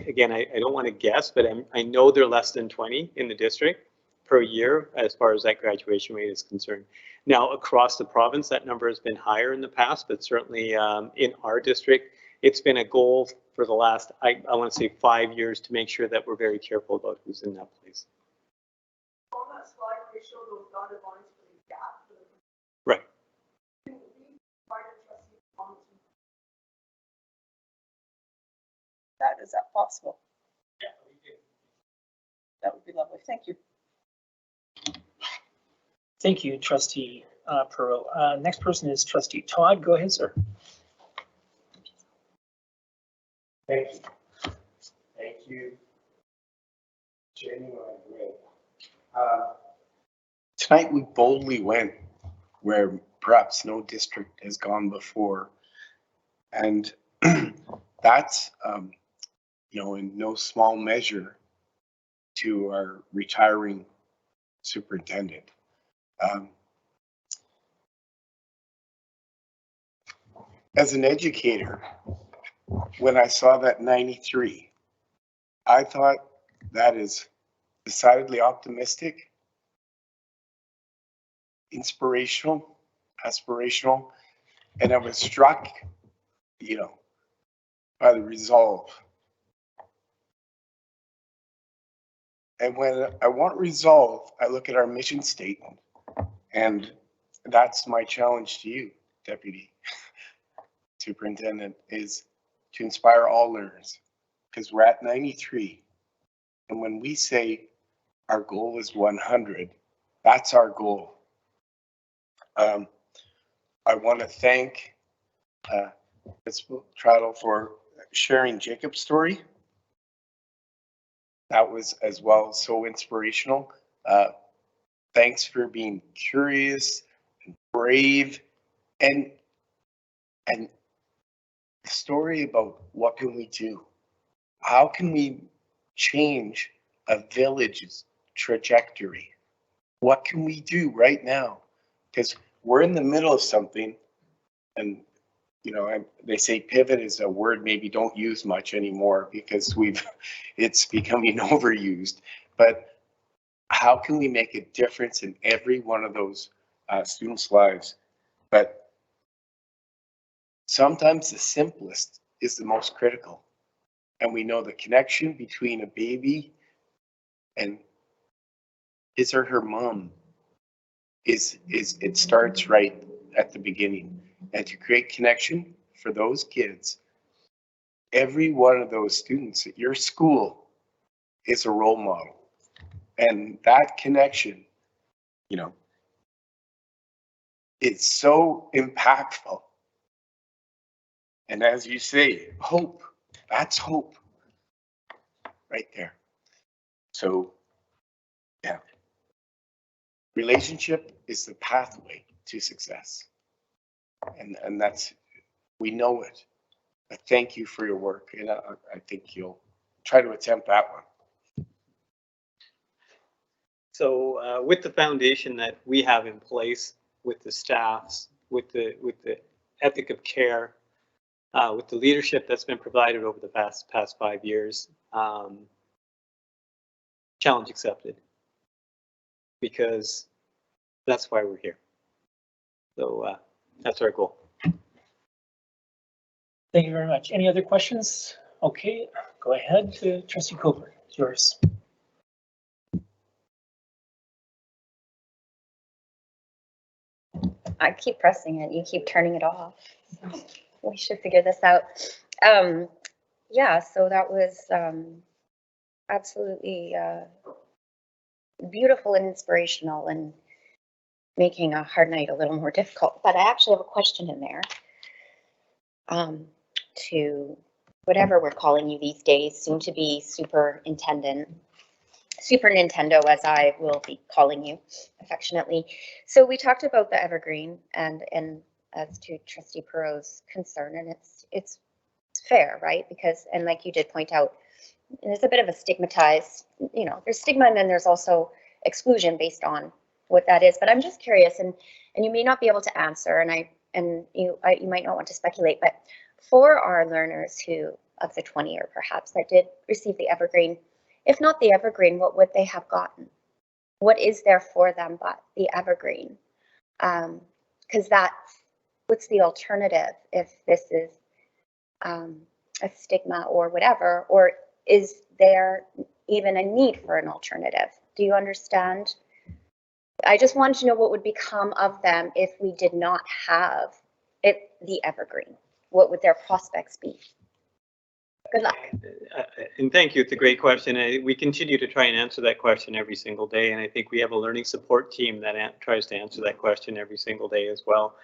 again, I don't want to guess, but I know they're less than 20 in the district per year as far as that graduation rate is concerned. Now, across the province, that number has been higher in the past, but certainly in our district, it's been a goal for the last, I want to say 5 years to make sure that we're very careful about who's in that place. On that slide, we show those dotted lines for the gap. Right. Is that possible? Yeah, that would be lovely. Thank you. Thank you, Trustee Pearl. Next person is Trustee Todd. Go ahead, sir. Thank you. Thank you. Genuine win. Tonight we boldly went where perhaps no district has gone before. And that's, in no small measure to our retiring superintendent. As an educator, when I saw that 93, I thought that is decidedly optimistic, inspirational, aspirational, and I was struck, by the resolve. And when I want resolve, I look at our mission statement, and that's my challenge to you, Deputy Superintendent, is to inspire all learners, because we're at 93. And when we say our goal is 100, that's our goal. I want to thank Principal Trottle for sharing Jacob's story. That was as well so inspirational. Thanks for being curious and brave, and the story about what can we do? How can we change a village's trajectory? What can we do right now? Because we're in the middle of something, and they say pivot is a word maybe don't use much anymore because it's becoming overused. But how can we make a difference in every one of those students' lives? But sometimes the simplest is the most critical. And we know the connection between a baby and his or her mom is it starts right at the beginning. And to create connection for those kids, every one of those students at your school is a role model. And that connection, it's so impactful. And as you say, hope, that's hope right there. So, yeah, relationship is the pathway to success. And that's, we know it. But thank you for your work. And I think you'll try to attempt that one. So with the foundation that we have in place, with the staffs, with the ethic of care, with the leadership that's been provided over the past 5 years, challenge accepted, because that's why we're here. So that's our goal. Thank you very much. Any other questions? Okay, go ahead to Trustee Coburn. It's yours. I keep pressing it. You keep turning it off. We should figure this out. Yeah, so that was absolutely beautiful and inspirational, and making a hard night a little more difficult. But I actually have a question in there to whatever we're calling you these days, soon to be Superintendent, Super Nintendo, as I will be calling you affectionately. So we talked about the evergreen, and as to Trustee Perot's concern, and it's fair, right? Because, and like you did point out, there's a bit of a stigmatized, you know, there's stigma, and then there's also exclusion based on what that is. But I'm just curious, and you may not be able to answer, and you might not want to speculate, but for our learners who, of the 20 or perhaps, that did receive the evergreen, if not the evergreen, what would they have gotten? What is there for them but the evergreen? Because what's the alternative if this is a stigma or whatever, or is there even a need for an alternative? Do you understand? I just wanted to know what would become of them if we did not have the evergreen. What would their prospects be? Good luck. And thank you. It's a great question. We continue to try and answer that question every single day. And I think we have a learning support team that tries to answer that question every single day as well.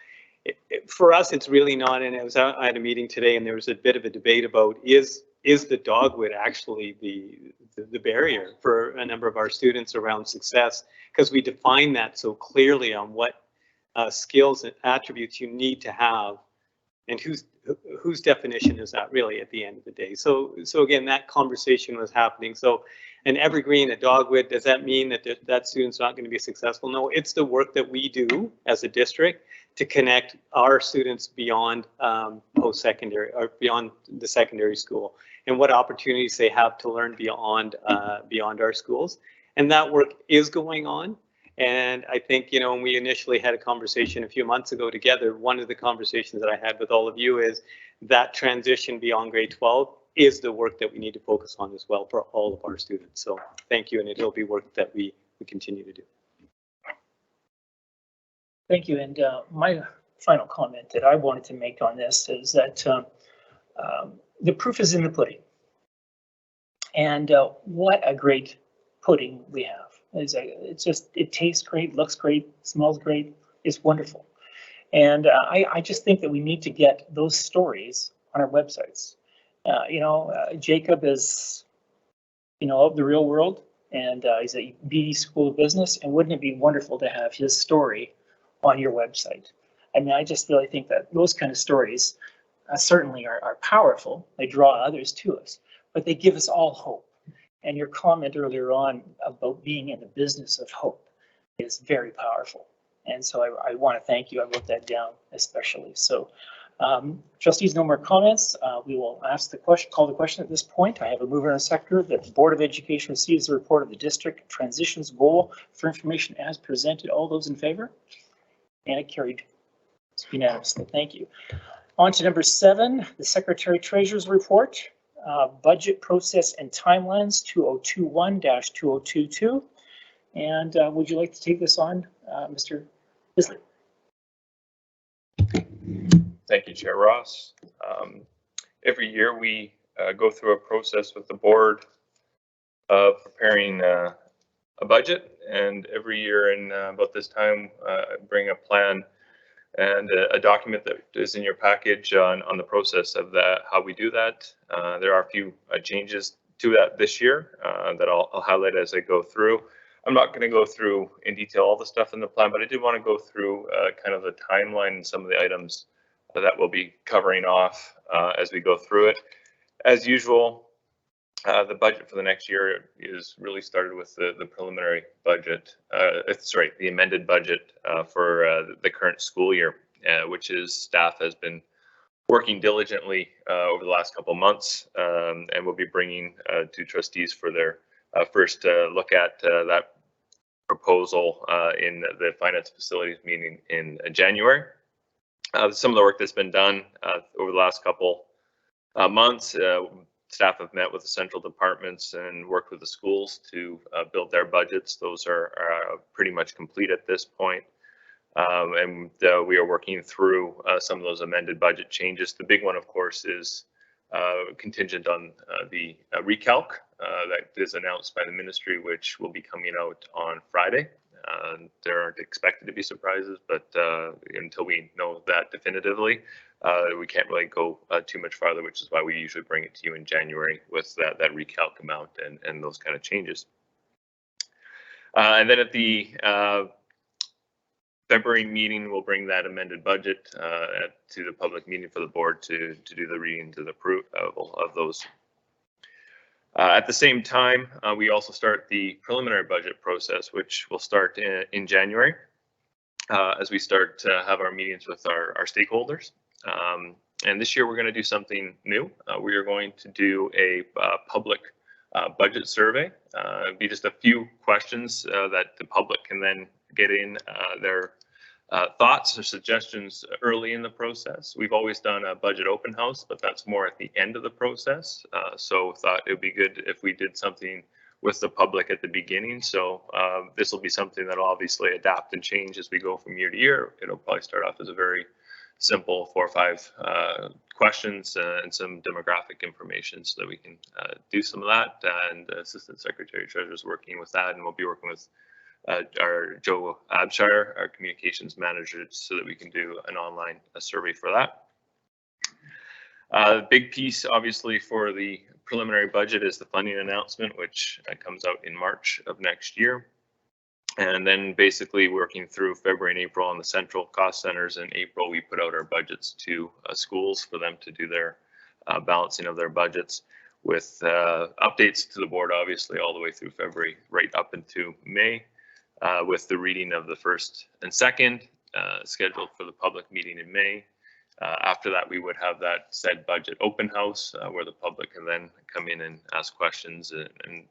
For us, it's really not, and I had a meeting today, and there was a bit of a debate about is the dogwood actually the barrier for a number of our students around success, because we define that so clearly on what skills and attributes you need to have, and whose definition is that really at the end of the day. So again, that conversation was happening. So an evergreen, a dogwood, does that mean that that student's not going to be successful? No, it's the work that we do as a district to connect our students beyond post-secondary or beyond the secondary school, and what opportunities they have to learn beyond our schools. And that work is going on. And I think, you know, when we initially had a conversation a few months ago together, one of the conversations that I had with all of you is that transition beyond grade 12 is the work that we need to focus on as well for all of our students. So thank you, and it'll be work that we continue to do. Thank you. And my final comment that I wanted to make on this is that the proof is in the pudding. And what a great pudding we have. It tastes great, looks great, smells great, it's wonderful. And I just think that we need to get those stories on our websites. Jacob is, of the real world, and he's at BD School of Business, and wouldn't it be wonderful to have his story on your website? I mean, I just really think that those kind of stories certainly are powerful. They draw others to us, but they give us all hope. And your comment earlier on about being in the business of hope is very powerful. And so I want to thank you. I wrote that down especially. So trustees, no more comments. We will ask the question, call the question at this point. I have a mover and a seconder that the Board of Education receives the report of the district transitions goal for information as presented. All those in favor? And it carried unanimously. Thank you. On to number 7, the Secretary Treasurer's report. Budget process and timelines 2021-2022. And would you like to take this on, Mr. Bisley? Thank you, Chair Ross. Every year we go through a process with the board of preparing a budget, and every year in about this time bring a plan and a document that is in your package on the process of that, how we do that. There are a few changes to that this year that I'll highlight as I go through. I'm not going to go through in detail all the stuff in the plan, but I did want to go through kind of the timeline and some of the items that we'll be covering off as we go through it. As usual, The budget for the next year is really started with the preliminary budget, sorry, the amended budget for the current school year, which is staff has been working diligently over the last couple of months, and we'll be bringing to trustees for their first look at that proposal in the finance facilities meeting in January. Some of the work that's been done over the last couple months, staff have met with the central departments and worked with the schools to build their budgets. Those are pretty much complete at this point. And we are working through some of those amended budget changes. The big one, of course, is contingent on the recalc that is announced by the ministry, which will be coming out on Friday. There aren't expected to be surprises, but until we know that definitively, we can't really go too much farther, which is why we usually bring it to you in January with that recalc amount and those kind of changes. And then at the February meeting, we'll bring that amended budget to the public meeting for the board to do the reading to the approval of those. At the same time, we also start the preliminary budget process, which will start in January as we start to have our meetings with our stakeholders. And this year we're going to do something new. We are going to do a public budget survey. It'll be just a few questions that the public can then get in their thoughts or suggestions early in the process. We've always done a budget open house, but that's more at the end of the process. So thought it would be good if we did something with the public at the beginning. So this will be something that will obviously adapt and change as we go from year to year. It'll probably start off as a very simple 4 or 5 questions and some demographic information so that we can do some of that. And Assistant Secretary Treasurer is working with that, and we'll be working with our Joe Abshire, our communications manager, so that we can do an online survey for that. The big piece, obviously, for the preliminary budget is the funding announcement, which comes out in March of next year. And then basically working through February and April on the central cost centers. In April, we put out our budgets to schools for them to do their balancing of their budgets with updates to the board, obviously, all the way through February, right up into May. With the reading of the first and second scheduled for the public meeting in May. After that, we would have that said budget open house where the public can then come in and ask questions and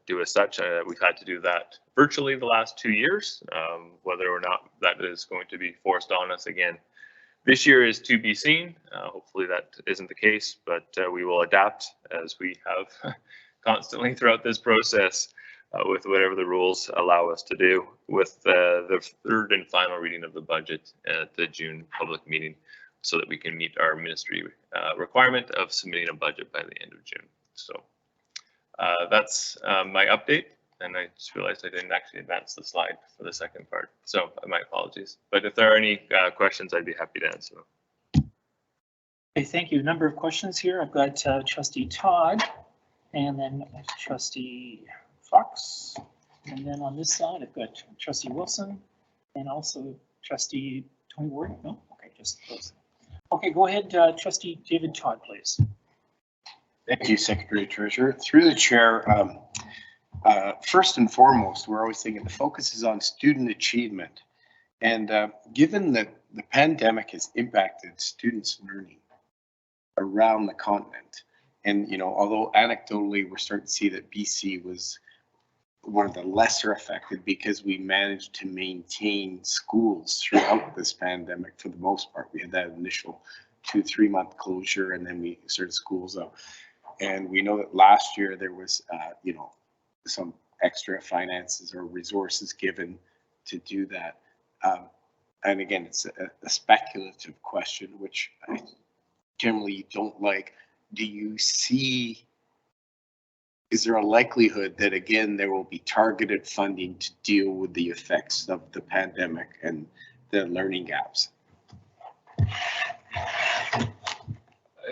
do as such. We've had to do that virtually the last 2 years. Whether or not that is going to be forced on us again this year is to be seen. Hopefully that isn't the case, but we will adapt as we have constantly throughout this process. With whatever the rules allow us to do with the third and final reading of the budget at the June public meeting so that we can meet our ministry requirement of submitting a budget by the end of June. So that's my update. And I just realized I didn't actually advance the slide for the second part. So my apologies. But if there are any questions, I'd be happy to answer them. Okay, thank you. A number of questions here. I've got Trustee Todd and then Trustee Fox, and then on this side I've got Trustee Wilson and also Trustee Tony Ward. No, okay, just those. Okay, go ahead, Trustee David Todd, please. Thank you, Secretary Treasurer. Through the chair, first and foremost, we're always thinking the focus is on student achievement, and given that the pandemic has impacted students' learning around the continent, and although anecdotally we're starting to see that BC was one of the lesser affected because we managed to maintain schools throughout this pandemic for the most part. We had that initial 2-3 month closure and then we started schools up. And we know that last year there was, some extra finances or resources given to do that. And again, it's a speculative question, which I generally don't like. Do you see, is there a likelihood that, again, there will be targeted funding to deal with the effects of the pandemic and the learning gaps?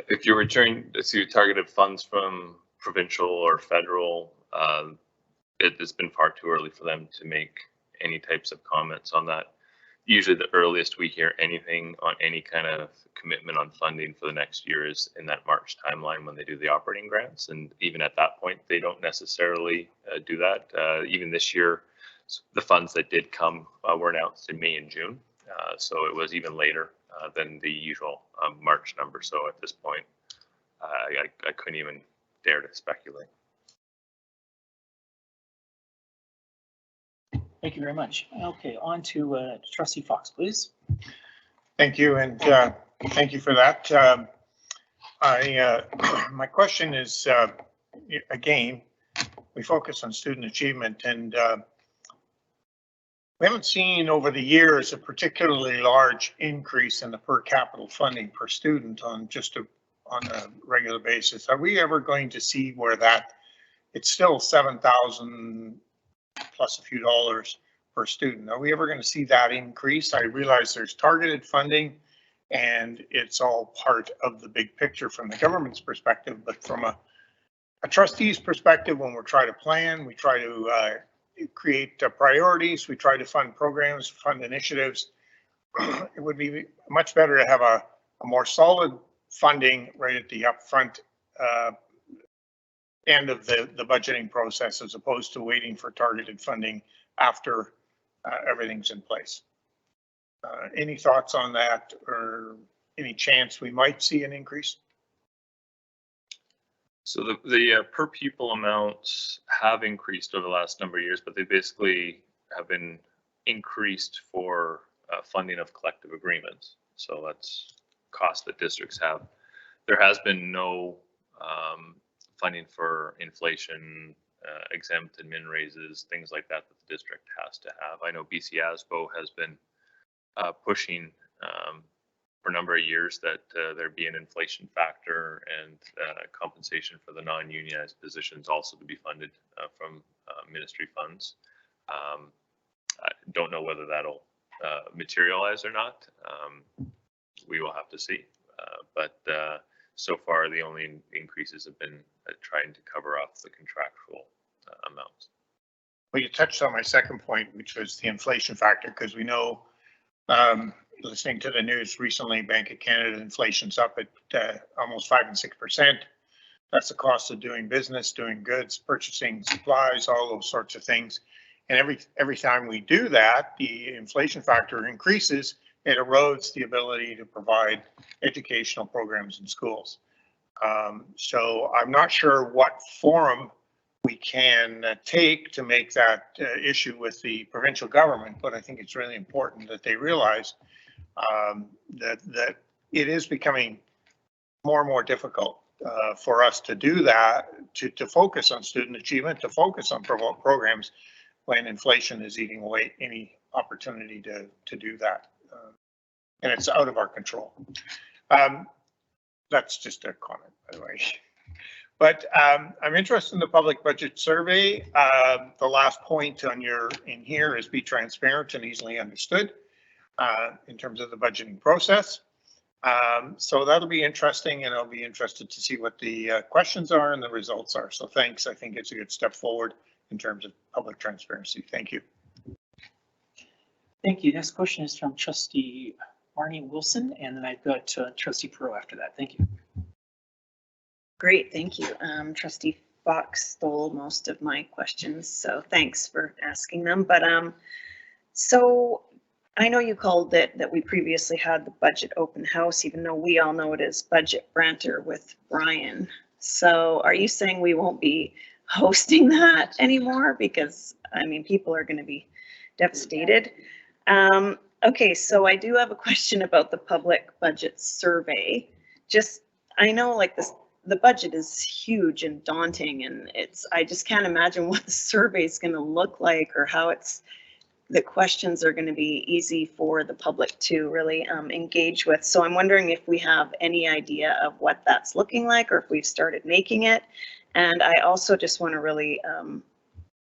If you're returning to targeted funds from provincial or federal, it has been far too early for them to make any types of comments on that. usually the earliest we hear anything on any kind of commitment on funding for the next year is in that March timeline when they do the operating grants. And even at that point, they don't necessarily do that. Even this year, the funds that did come were announced in May and June. So it was even later than the usual March number. So at this point, I couldn't even dare to speculate. Thank you very much. Okay, on to Trustee Fox, please. Thank you, and thank you for that. My question is, again, we focus on student achievement, and we haven't seen over the years a particularly large increase in the per capita funding per student on a regular basis. Are we ever going to see where it's still 7,000 plus a few dollars per student? Are we ever going to see that increase? I realize there's targeted funding and it's all part of the big picture from the government's perspective, but from a trustee's perspective, when we're trying to plan, we try to create priorities, we try to fund programs, fund initiatives. It would be much better to have a more solid funding right at the upfront end of the budgeting process, as opposed to waiting for targeted funding after everything's in place. Any thoughts on that, or any chance we might see an increase? So the per pupil amounts have increased over the last number of years, but they basically have been increased for funding of collective agreements. So that's costs that districts have. There has been no funding for inflation, exempt admin raises, things like that that the district has to have. I know BC ASBO has been pushing for a number of years that there be an inflation factor and compensation for the non-unionized positions also to be funded from ministry funds. I don't know whether that'll materialize or not. We will have to see. But so far, the only increases have been trying to cover off the contractual amounts. Well, you touched on my second point, which was the inflation factor, because we know, listening to the news recently, Bank of Canada inflation's up at almost 5 and 6%. That's the cost of doing business, doing goods, purchasing supplies, all those sorts of things. And every time we do that, the inflation factor increases. It erodes the ability to provide educational programs in schools. So I'm not sure what forum we can take to make that issue with the provincial government, but I think it's really important that they realize that it is becoming more and more difficult for us to do that, to focus on student achievement, to focus on programs when inflation is eating away any opportunity to do that. And it's out of our control. That's just a comment, by the way. But I'm interested in the public budget survey. The last point on in here is be transparent and easily understood in terms of the budgeting process. So that'll be interesting, and I'll be interested to see what the questions are and the results are. So thanks. I think it's a good step forward in terms of public transparency. Thank you. Thank you. Next question is from Trustee Marnie Wilson, and then I've got Trustee Perot after that. Thank you. Great, thank you. Trustee Fox stole most of my questions, so thanks for asking them. But so I know you called it that we previously had the budget open house, even though we all know it is budget Branter with Brian. So are you saying we won't be hosting that anymore? Because I mean, people are going to be devastated. Okay, so I do have a question about the public budget survey. I know like the budget is huge and daunting, and I just can't imagine what the survey is going to look like, or how the questions are going to be easy for the public to really engage with. So I'm wondering if we have any idea of what that's looking like, or if we've started making it. And I also just want to really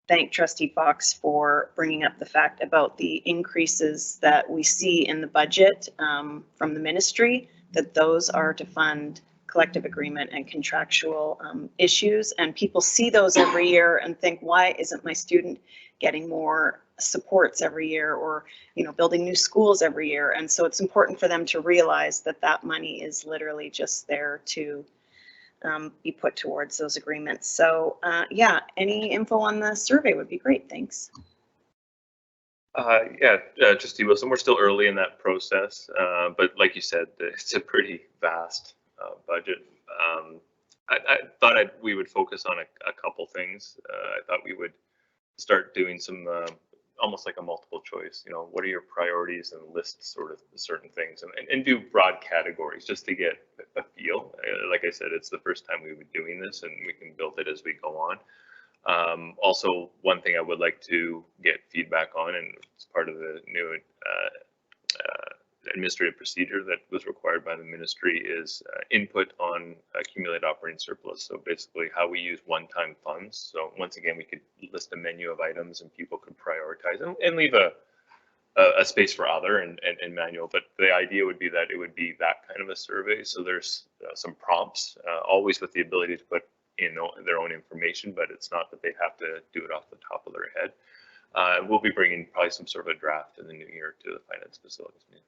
thank Trustee Fox for bringing up the fact about the increases that we see in the budget from the ministry, that those are to fund collective agreement and contractual issues. And people see those every year and think, why isn't my student getting more supports every year, or, you know, building new schools every year? And so it's important for them to realize that that money is literally just there to be put towards those agreements. So yeah, any info on the survey would be great. Thanks. Trustee Wilson, we're still early in that process, but like you said, it's a pretty vast budget. I thought we would focus on a couple things. I thought we would start doing some almost like a multiple choice. You know, what are your priorities, and list sort of certain things, and do broad categories just to get a feel. Like I said, it's the first time we would be doing this, and we can build it as we go on. Also, one thing I would like to get feedback on, and it's part of the new administrative procedure that was required by the ministry, is input on accumulated operating surplus. So basically how we use one-time funds. So once again, we could list a menu of items and people could prioritize and leave a space for other and manual. But the idea would be that it would be that kind of a survey. So there's some prompts, always with the ability to put in their own information, but it's not that they have to do it off the top of their head. We'll be bringing probably some sort of a draft in the new year to the finance facilities meeting.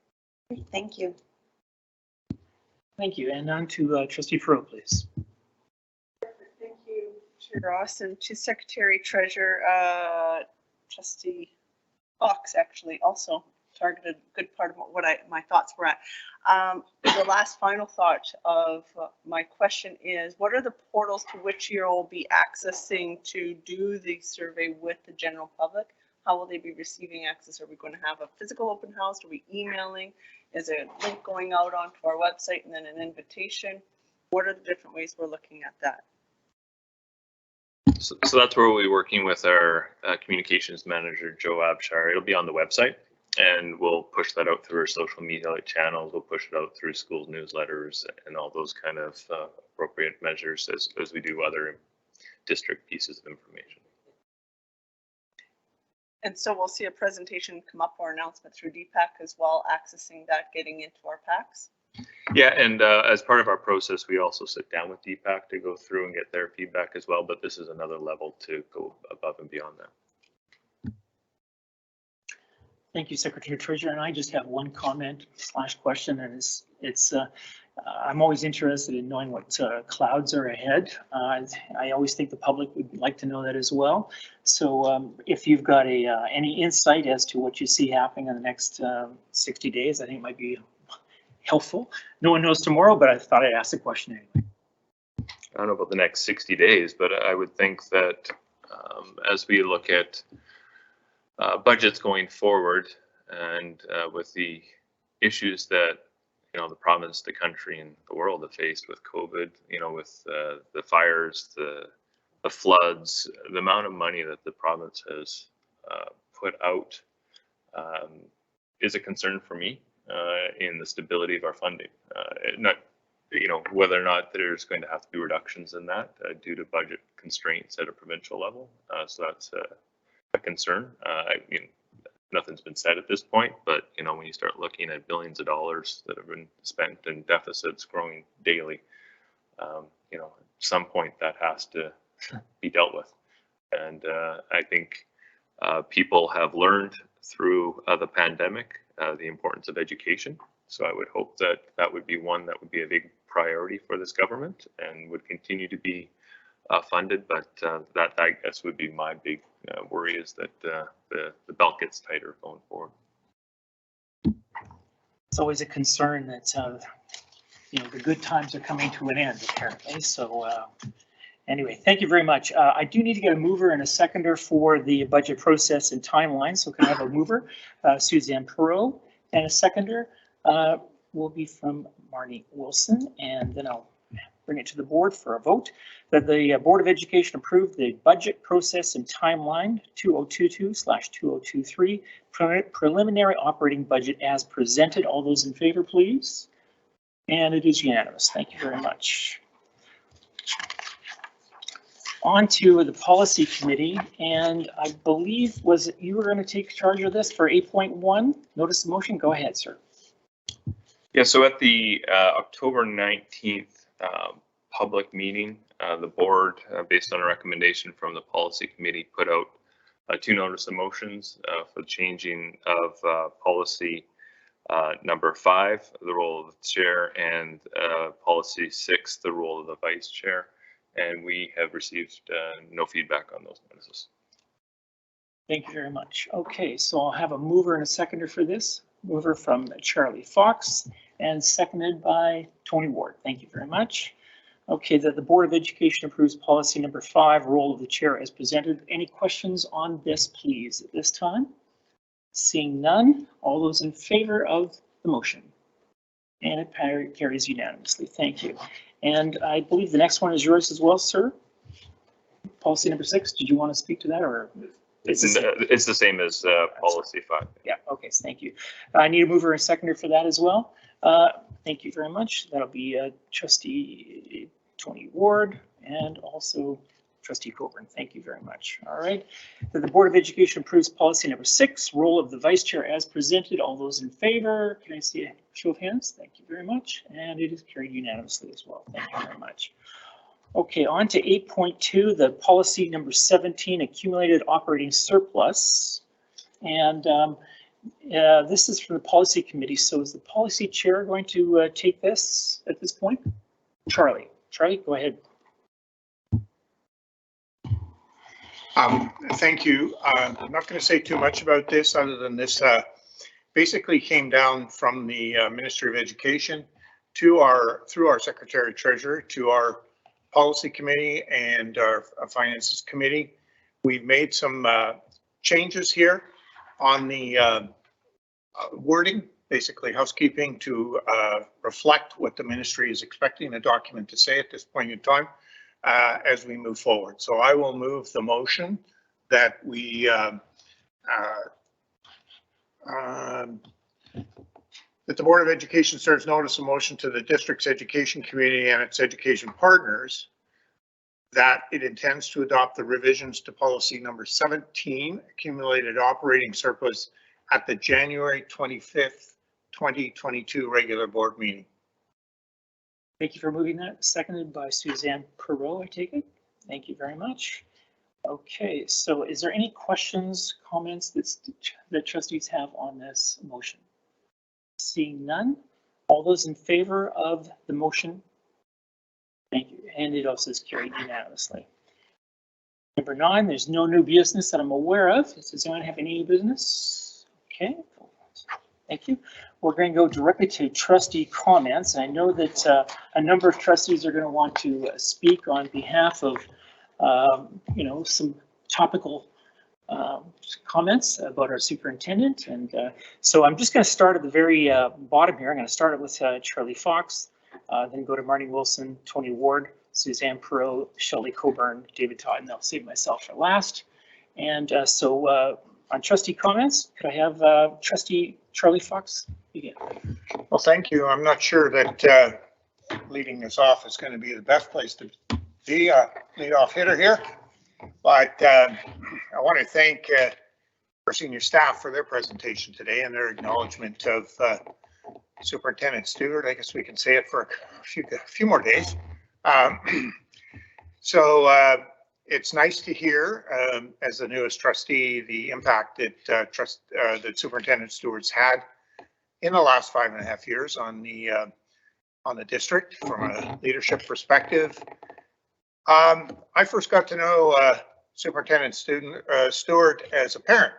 Thank you. Thank you. And on to Trustee Furrow, please. Thank you, Chair Ross, and to Secretary Treasurer, Trustee Fox actually also targeted a good part of what my thoughts were at. The last final thought of my question is, what are the portals to which you'll be accessing to do the survey with the general public? How will they be receiving access? Are we going to have a physical open house? Are we emailing? Is there a link going out onto our website and then an invitation? What are the different ways we're looking at that? So that's where we'll be working with our communications manager, Joe Abshire. It'll be on the website, and we'll push that out through our social media channels. We'll push it out through school newsletters and all those kind of appropriate measures as we do other district pieces of information. And so we'll see a presentation come up or announcement through DPAC as well, accessing that, getting into our packs. Yeah, and as part of our process, we also sit down with DPAC to go through and get their feedback as well, but this is another level to go above and beyond that. Thank you, Secretary Treasurer. And I just have one comment / question, and it's I'm always interested in knowing what clouds are ahead. I always think the public would like to know that as well. So if you've got any insight as to what you see happening in the next 60 days, I think it might be helpful. No one knows tomorrow, but I thought I'd ask the question anyway. I don't know about the next 60 days, but I would think that as we look at budgets going forward, and with the issues that the province, the country, and the world have faced with COVID, with the fires, the floods, the amount of money that the province has put out is a concern for me in the stability of our funding. Not, whether or not there's going to have to be reductions in that due to budget constraints at a provincial level. So that's a concern. Nothing's been said at this point, but when you start looking at billions of dollars that have been spent and deficits growing daily, at some point that has to be dealt with. And I think people have learned through the pandemic the importance of education. So I would hope that that would be one that would be a big priority for this government and would continue to be funded. But that, I guess, would be my big worry, is that the belt gets tighter going forward. It's always a concern that the good times are coming to an end, apparently. So anyway, thank you very much. I do need to get a mover and a seconder for the budget process and timeline. So can I have a mover, Suzanne Perot, and a seconder will be from Marnie Wilson, and then I'll bring it to the board for a vote. That the Board of Education approved the budget process and timeline 2022/2023 preliminary operating budget as presented. All those in favor, please. And it is unanimous. Thank you very much. On to the policy committee, and I believe you were going to take charge of this for 8.1. Notice the motion. Go ahead, sir. Yeah, so at the October 19th public meeting. The board, based on a recommendation from the policy committee, put out 2 notice of motions for the changing of policy number 5, the role of the chair, and policy 6, the role of the vice chair. And we have received no feedback on those notices. Thank you very much. Okay, so I'll have a mover and a seconder for this. Mover from Charlie Fox and seconded by Tony Ward. Thank you very much. Okay, that the Board of Education approves policy number 5, role of the chair as presented. Any questions on this, please, at this time? Seeing none, all those in favor of the motion? And it carries unanimously. Thank you. And I believe the next one is yours as well, sir. Policy number 6, did you want to speak to that, or? It's the same as policy 5. Yeah, okay, thank you. I need a mover and seconder for that as well. Thank you very much. That'll be Trustee Tony Ward and also Trustee Coburn. Thank you very much. All right. The Board of Education approves policy number 6, role of the vice chair as presented. All those in favor, can I see a show of hands? Thank you very much. And it is carried unanimously as well. Thank you very much. Okay, on to 8.2, the policy number 17, accumulated operating surplus. And this is from the policy committee. So is the policy chair going to take this at this point? Charlie, go ahead. Thank you. I'm not going to say too much about this other than this basically came down from the Ministry of Education to through our Secretary Treasurer to our Policy Committee and our Finances Committee. We've made some changes here on the wording, basically housekeeping, to reflect what the ministry is expecting the document to say at this point in time as we move forward. So I will move the motion that we that the Board of Education serves notice of motion to the district's education committee and its education partners that it intends to adopt the revisions to policy number 17, accumulated operating surplus, at the January 25th, 2022 regular board meeting. Thank you for moving that. Seconded by Suzanne Perot, I take it. Thank you very much. Okay, so is there any questions, comments that trustees have on this motion? Seeing none, all those in favor of the motion? Thank you, and it also is carried unanimously. Number 9, there's no new business that I'm aware of. Does anyone have any business? Okay, thank you. We're going to go directly to trustee comments. And I know that a number of trustees are going to want to speak on behalf of, you know, some topical comments about our superintendent. And so I'm just going to start at the very bottom here. I'm going to start it with Charlie Fox, then go to Marnie Wilson, Tony Ward, Suzanne Perot, Shelley Coburn, David Todd, and I'll save myself for last. And so on trustee comments, could I have trustee Charlie Fox begin? Well, thank you. I'm not sure that leading this off is going to be the best place to be a lead-off hitter here, but I want to thank our senior staff for their presentation today and their acknowledgement of Superintendent Stewart. I guess we can say it for a few more days. So it's nice to hear, as the newest trustee, the impact that that Superintendent Stewart's had in the last 5.5 years on the district from a leadership perspective. I first got to know Superintendent Stewart as a parent.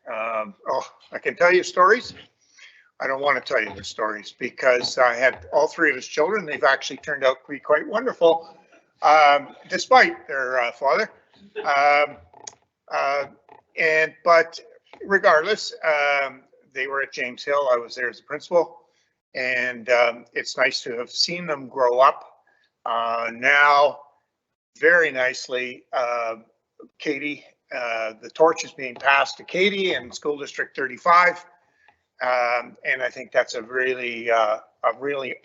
Oh, I can tell you stories. I don't want to tell you the stories because I had all 3 of his children. They've actually turned out to be quite wonderful, despite their father. But regardless, they were at James Hill. I was there as a principal, and it's nice to have seen them grow up. Now, very nicely, Katie, the torch is being passed to Katie and School District 35. And I think that's a really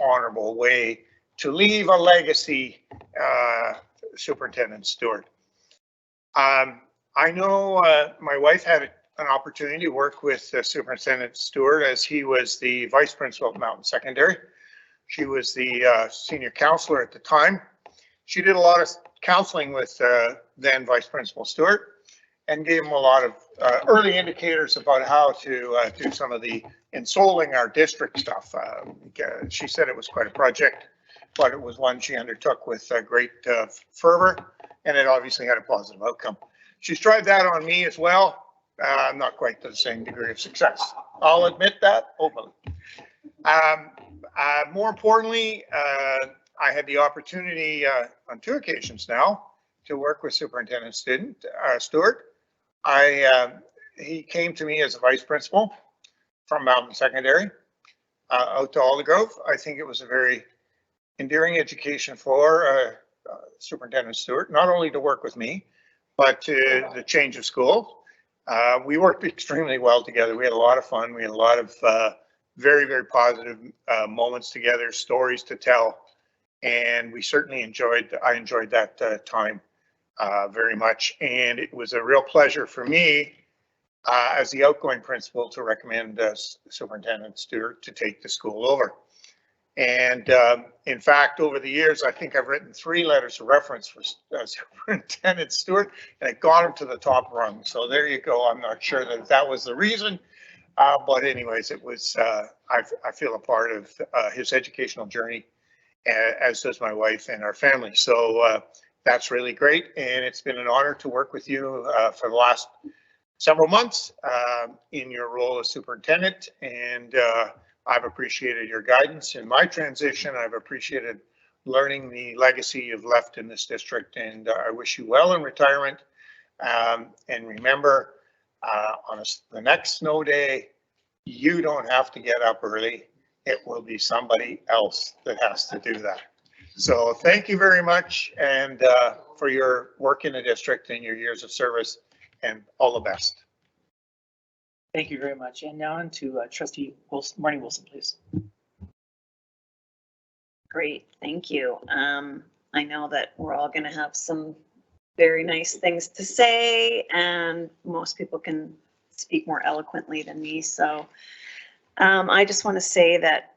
honorable way to leave a legacy, Superintendent Stewart. I know my wife had an opportunity to work with Superintendent Stewart as he was the vice principal of Mountain Secondary. She was the senior counselor at the time. She did a lot of counseling with then Vice Principal Stewart and gave him a lot of early indicators about how to do some of the ensoling our district stuff. She said it was quite a project, but it was one she undertook with great fervor, and it obviously had a positive outcome. She's tried that on me as well. Not quite to the same degree of success. I'll admit that openly. More importantly, I had the opportunity on 2 occasions now to work with Superintendent Stewart. He came to me as a vice principal from Mountain Secondary out to Aldergrove. I think it was a very endearing education for Superintendent Stewart, not only to work with me, but to the change of school. We worked extremely well together. We had a lot of fun. We had a lot of very, very positive moments together, stories to tell. And we certainly I enjoyed that time very much. And it was a real pleasure for me as the outgoing principal to recommend Superintendent Stewart to take the school over. And in fact, over the years, I think I've written 3 letters of reference for Superintendent Stewart, and it got him to the top rung. So there you go. I'm not sure that was the reason. But anyways, it was, I feel a part of his educational journey, as does my wife and our family. So that's really great. And it's been an honor to work with you for the last several months in your role as superintendent. And I've appreciated your guidance in my transition. I've appreciated learning the legacy you've left in this district. And I wish you well in retirement. And remember, on the next snow day, you don't have to get up early. It will be somebody else that has to do that. So thank you very much, and for your work in the district and your years of service, and all the best. Thank you very much. And now on to Trustee Wilson, Marnie Wilson, please. Great, thank you. I know that we're all going to have some very nice things to say, and most people can speak more eloquently than me. So I just want to say that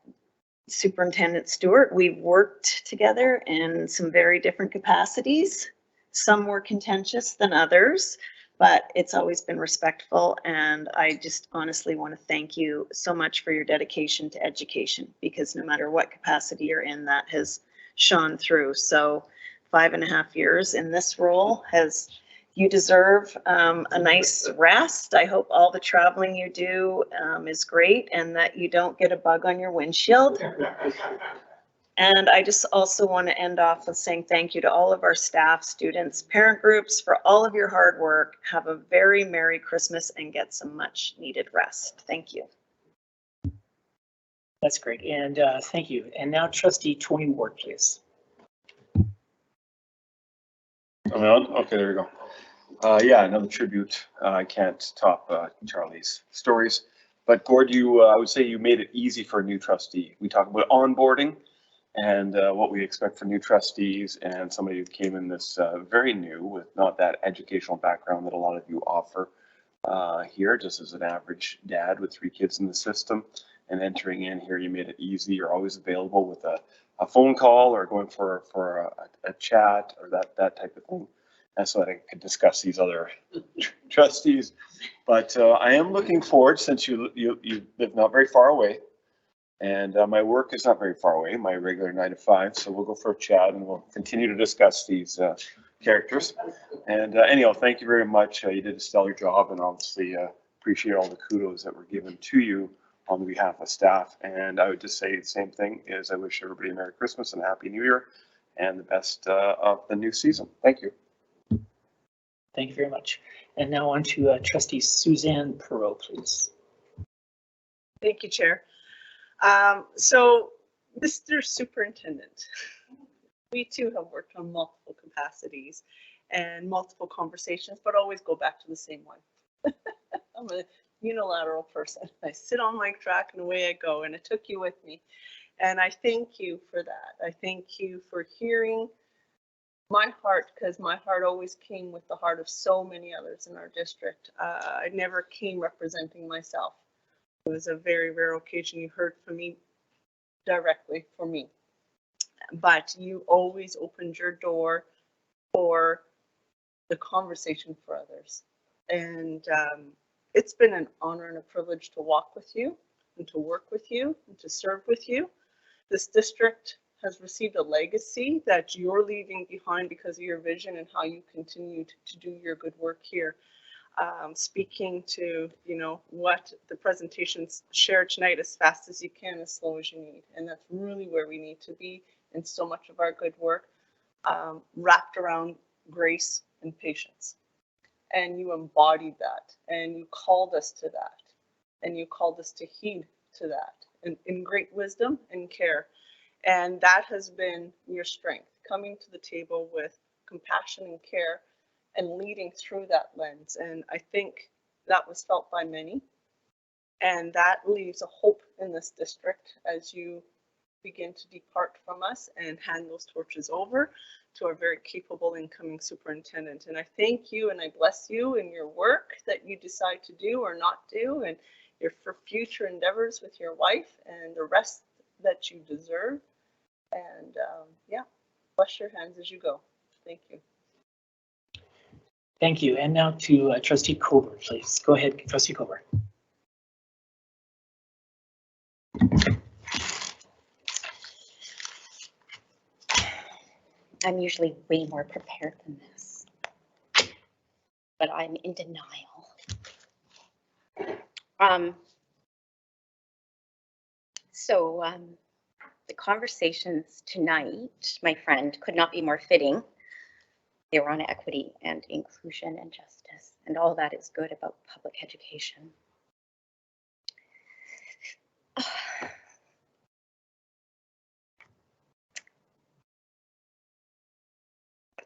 Superintendent Stewart, we've worked together in some very different capacities. Some more contentious than others, but it's always been respectful. And I just honestly want to thank you so much for your dedication to education, because no matter what capacity you're in, that has shone through. So 5.5 years in this role you deserve a nice rest. I hope all the traveling you do is great, and that you don't get a bug on your windshield. And I just also want to end off with saying thank you to all of our staff, students, parent groups for all of your hard work. Have a very Merry Christmas and get some much needed rest. Thank you. That's great. And thank you. And now Trustee Tony Ward, please. Am I on? Okay, there we go. Yeah, another tribute. I can't top Charlie's stories, but Gord, I would say you made it easy for a new trustee. We talk about onboarding and what we expect for new trustees, and somebody who came in this very new with not that educational background that a lot of you offer here, just as an average dad with 3 kids in the system, and entering in here, you made it easy. You're always available with a phone call or going for a chat or that type of thing. And so that I could discuss these other trustees. But I am looking forward, since you live not very far away, and my work is not very far away, my regular 9 to 5. So we'll go for a chat and we'll continue to discuss these characters. And anyhow, thank you very much. You did a stellar job, and obviously appreciate all the kudos that were given to you on behalf of staff. And I would just say the same thing, is I wish everybody a Merry Christmas and a Happy New Year and the best of the new season. Thank you. Thank you very much. And now on to Trustee Suzanne Perot, please. Thank you, Chair. So, Mr. Superintendent, we too have worked on multiple capacities and multiple conversations, but always go back to the same one. I'm a unilateral person. I sit on my track and away I go, and I took you with me. And I thank you for that. I thank you for hearing my heart, because my heart always came with the heart of so many others in our district. I never came representing myself. It was a very rare occasion you heard from me directly for me, but you always opened your door for the conversation for others. And it's been an honor and a privilege to walk with you and to work with you and to serve with you. This district has received a legacy that you're leaving behind because of your vision and how you continue to do your good work here. Speaking to, you know, what the presentations shared tonight, as fast as you can, as slow as you need. And that's really where we need to be in so much of our good work, wrapped around grace and patience. And you embodied that, and you called us to that, and you called us to heed to that, and in great wisdom and care. And that has been your strength, coming to the table with compassion and care and leading through that lens. And I think that was felt by many. And that leaves a hope in this district as you begin to depart from us and hand those torches over to our very capable incoming superintendent. And I thank you and I bless you in your work that you decide to do or not do, and your for future endeavors with your wife and the rest that you deserve. And yeah, bless your hands as you go. Thank you. Thank you. And now to Trustee Coburn, please. Go ahead, Trustee Coburn. I'm usually way more prepared than this, but I'm in denial. The conversations tonight, my friend, could not be more fitting. They were on equity and inclusion and justice, and all that is good about public education.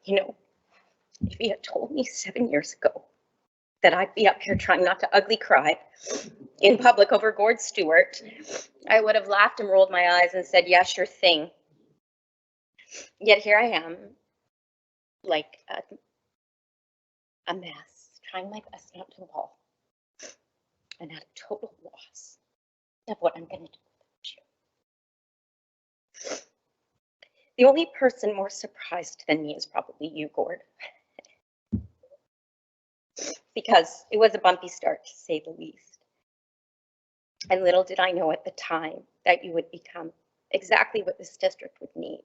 You know, if you had told me 7 years ago that I'd be up here trying not to ugly cry in public over Gord Stewart, I would have laughed and rolled my eyes and said, yeah, sure thing. Yet here I am, like a mess, trying my best not to walk, and at a total loss of what I'm going to do without you. The only person more surprised than me is probably you, Gord. Because it was a bumpy start, to say the least. And little did I know at the time that you would become exactly what this district would need.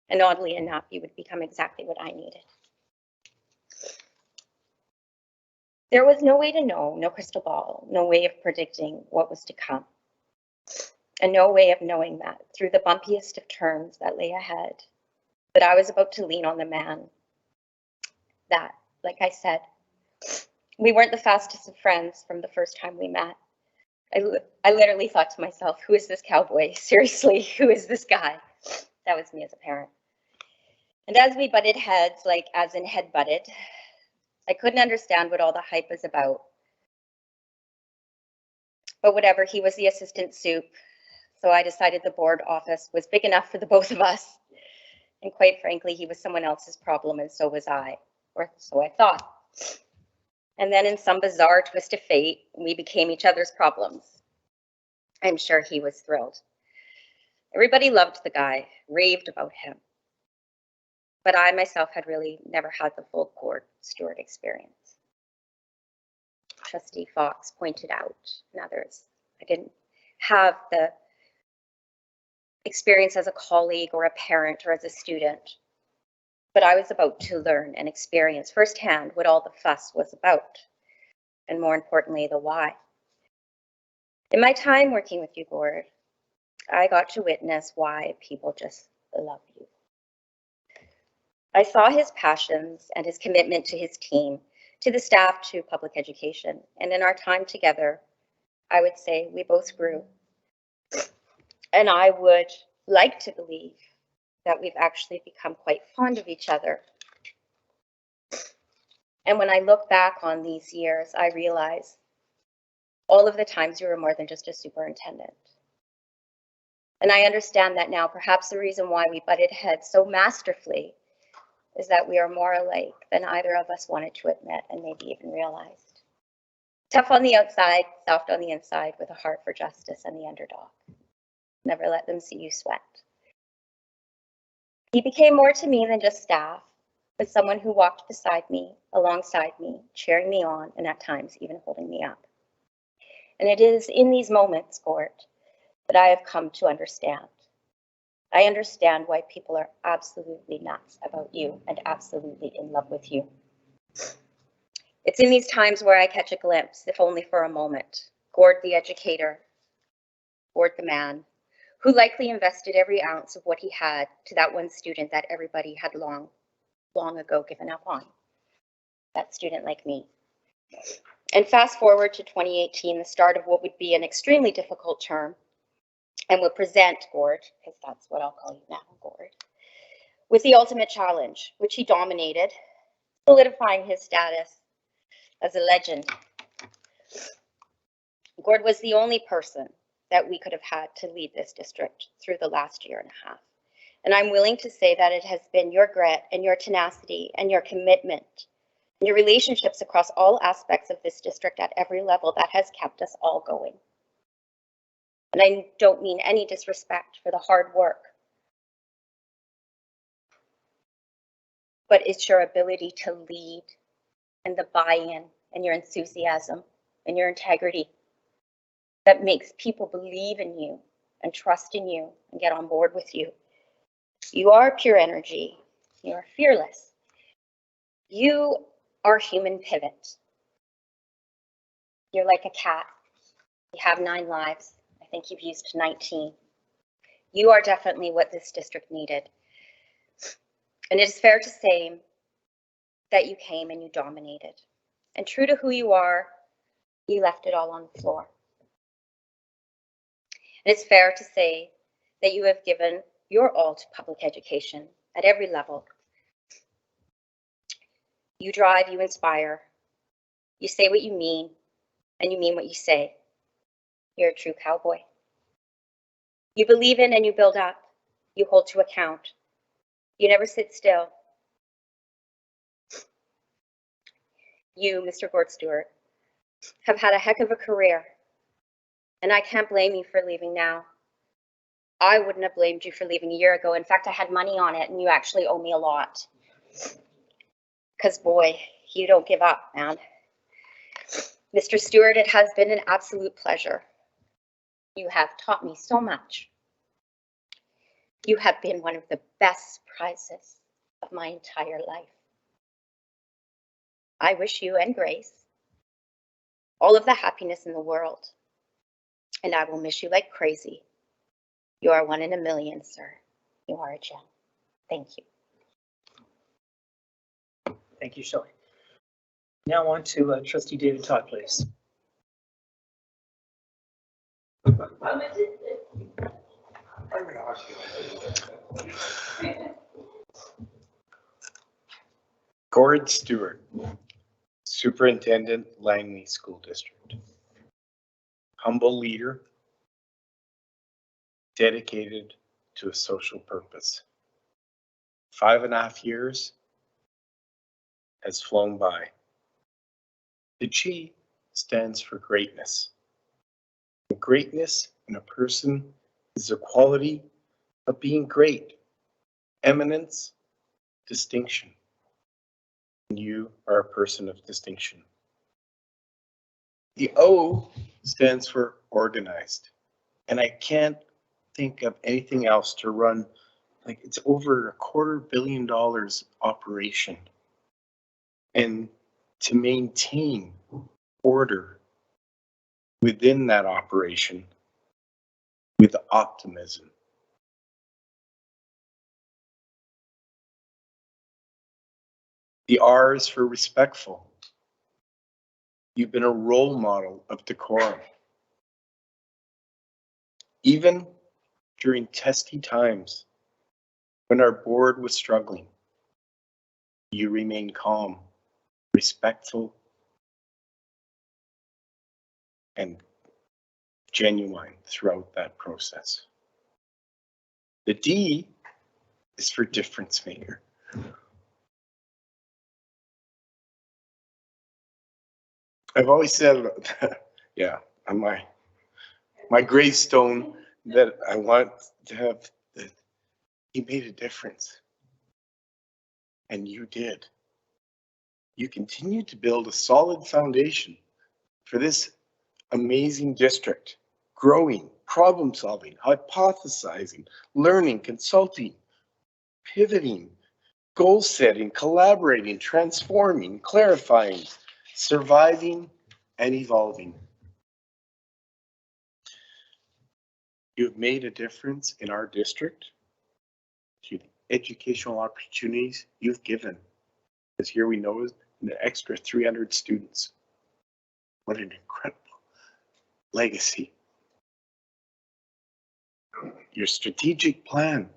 And oddly enough, you would become exactly what I needed. There was no way to know, no crystal ball, no way of predicting what was to come. And no way of knowing that through the bumpiest of turns that lay ahead, that I was about to lean on the man that, like I said, we weren't the fastest of friends from the first time we met. I literally thought to myself, who is this cowboy? Seriously, who is this guy? That was me as a parent. And as we butted heads, like as in head butted, I couldn't understand what all the hype was about. But whatever, he was the assistant soup. So I decided the board office was big enough for the both of us. And quite frankly, he was someone else's problem and so was I, or so I thought. And then in some bizarre twist of fate, we became each other's problems. I'm sure he was thrilled. Everybody loved the guy, raved about him. But I myself had really never had the full Gord Stewart experience. Trustee Fox pointed out, and others, I didn't have the experience as a colleague or a parent or as a student, but I was about to learn and experience firsthand what all the fuss was about, and more importantly, the why. In my time working with you, Gord, I got to witness why people just love you. I saw his passions and his commitment to his team, to the staff, to public education, and in our time together, I would say we both grew. And I would like to believe that we've actually become quite fond of each other. And when I look back on these years, I realize all of the times you were more than just a superintendent. And I understand that now. Perhaps the reason why we butted heads so masterfully is that we are more alike than either of us wanted to admit and maybe even realized. Tough on the outside, soft on the inside, with a heart for justice and the underdog. Never let them see you sweat. He became more to me than just staff, but someone who walked beside me, alongside me, cheering me on, and at times even holding me up. And it is in these moments, Gord, that I have come to understand. I understand why people are absolutely nuts about you and absolutely in love with you. It's in these times where I catch a glimpse, if only for a moment. Gord the educator, Gord the man, who likely invested every ounce of what he had to that one student that everybody had long ago given up on. That student like me. And fast forward to 2018, the start of what would be an extremely difficult term, and will present Gord, because that's what I'll call you now, Gord, with the ultimate challenge, which he dominated, solidifying his status as a legend. Gord was the only person that we could have had to lead this district through the last year and a half. And I'm willing to say that it has been your grit and your tenacity and your commitment and your relationships across all aspects of this district at every level that has kept us all going. And I don't mean any disrespect for the hard work, but it's your ability to lead and the buy-in and your enthusiasm and your integrity that makes people believe in you and trust in you and get on board with you. You are pure energy. You are fearless. You are human pivot. You're like a cat. You have 9 lives. I think you've used 19. You are definitely what this district needed. And it is fair to say that you came and you dominated. And true to who you are, you left it all on the floor. And it's fair to say that you have given your all to public education at every level. You drive, you inspire, you say what you mean, and you mean what you say. You're a true cowboy. You believe in and you build up. You hold to account. You never sit still. You, Mr. Gord Stewart, have had a heck of a career, and I can't blame you for leaving now. I wouldn't have blamed you for leaving a year ago. In fact, I had money on it, and you actually owe me a lot. Because boy, you don't give up, man. Mr. Stewart, it has been an absolute pleasure. You have taught me so much. You have been one of the best surprises of my entire life. I wish you and Grace all of the happiness in the world, and I will miss you like crazy. You are 1 in a million, sir. You are a gem. Thank you. Thank you, Shelley. Now on to Trustee David Todd, please. Gord Stewart, Superintendent, Langley School District. Humble leader, dedicated to a social purpose. 5.5 years has flown by. The G stands for greatness. And greatness in a person is the quality of being great, eminence, distinction. And you are a person of distinction. The O stands for organized. And I can't think of anything else to run, like it's over $250 million operation. And to maintain order within that operation with optimism. The R is for respectful. You've been a role model of decorum. Even during testy times when our board was struggling, you remained calm, respectful, and genuine throughout that process. The D is for difference maker. I've always said, yeah, on my gravestone, that I want to have, that he made a difference. And you did. You continue to build a solid foundation for this amazing district, growing, problem solving, hypothesizing, learning, consulting, pivoting, goal setting, collaborating, transforming, clarifying, surviving, and evolving. You've made a difference in our district through the educational opportunities you've given. Because here we know an extra 300 students. What an incredible legacy. Your strategic plan.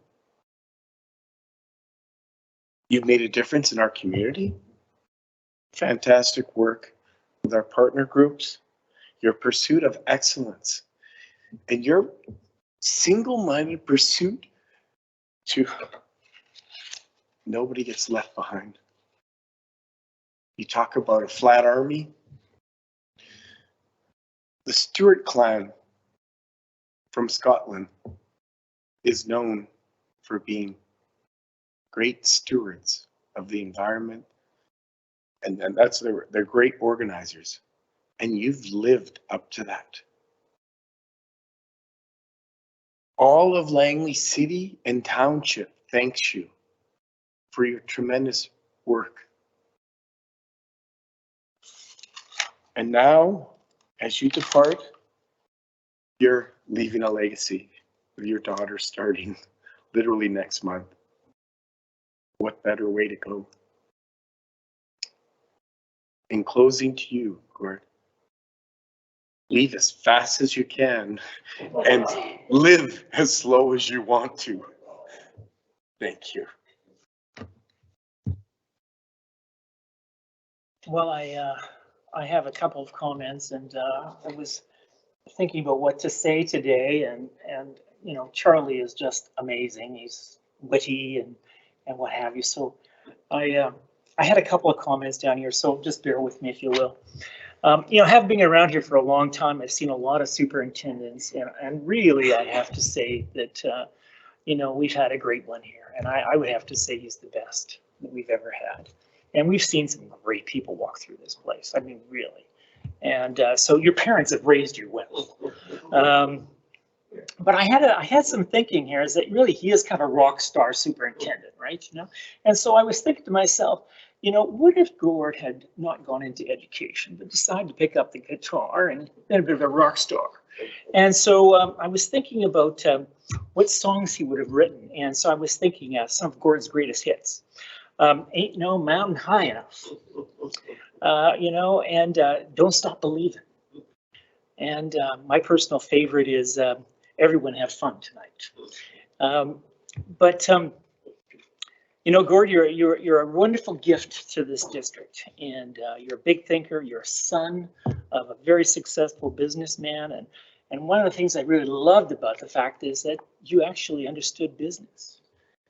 You've made a difference in our community. Fantastic work with our partner groups. Your pursuit of excellence. And your single-minded pursuit to nobody gets left behind. You talk about a flat army. The Stewart clan from Scotland is known for being great stewards of the environment, and that's they're great organizers, and you've lived up to that. All of Langley City and Township thanks you for your tremendous work. And now, as you depart, you're leaving a legacy with your daughter starting literally next month. What better way to go? In closing to you, Gord, leave as fast as you can and live as slow as you want to. Thank you. Well, I have a couple of comments, and I was thinking about what to say today, and you know, Charlie is just amazing. He's witty and what have you. So I had a couple of comments down here, so just bear with me if you will. You know, having been around here for a long time, I've seen a lot of superintendents, and really I have to say that you know, we've had a great one here, and I would have to say he's the best that we've ever had. And we've seen some great people walk through this place. I mean, really. And so your parents have raised you well. But I had some thinking here, is that really he is kind of a rock star superintendent, right? You know, and so I was thinking to myself, you know, what if Gord had not gone into education, but decided to pick up the guitar and been a bit of a rock star? And so I was thinking about what songs he would have written. And so I was thinking some of Gord's greatest hits. Ain't No Mountain High Enough, you know, and Don't Stop Believing. And my personal favorite is Everyone Have Fun Tonight. But you know, Gord, you're a wonderful gift to this district, and you're a big thinker. You're a son of a very successful businessman, and one of the things I really loved about the fact is that you actually understood business.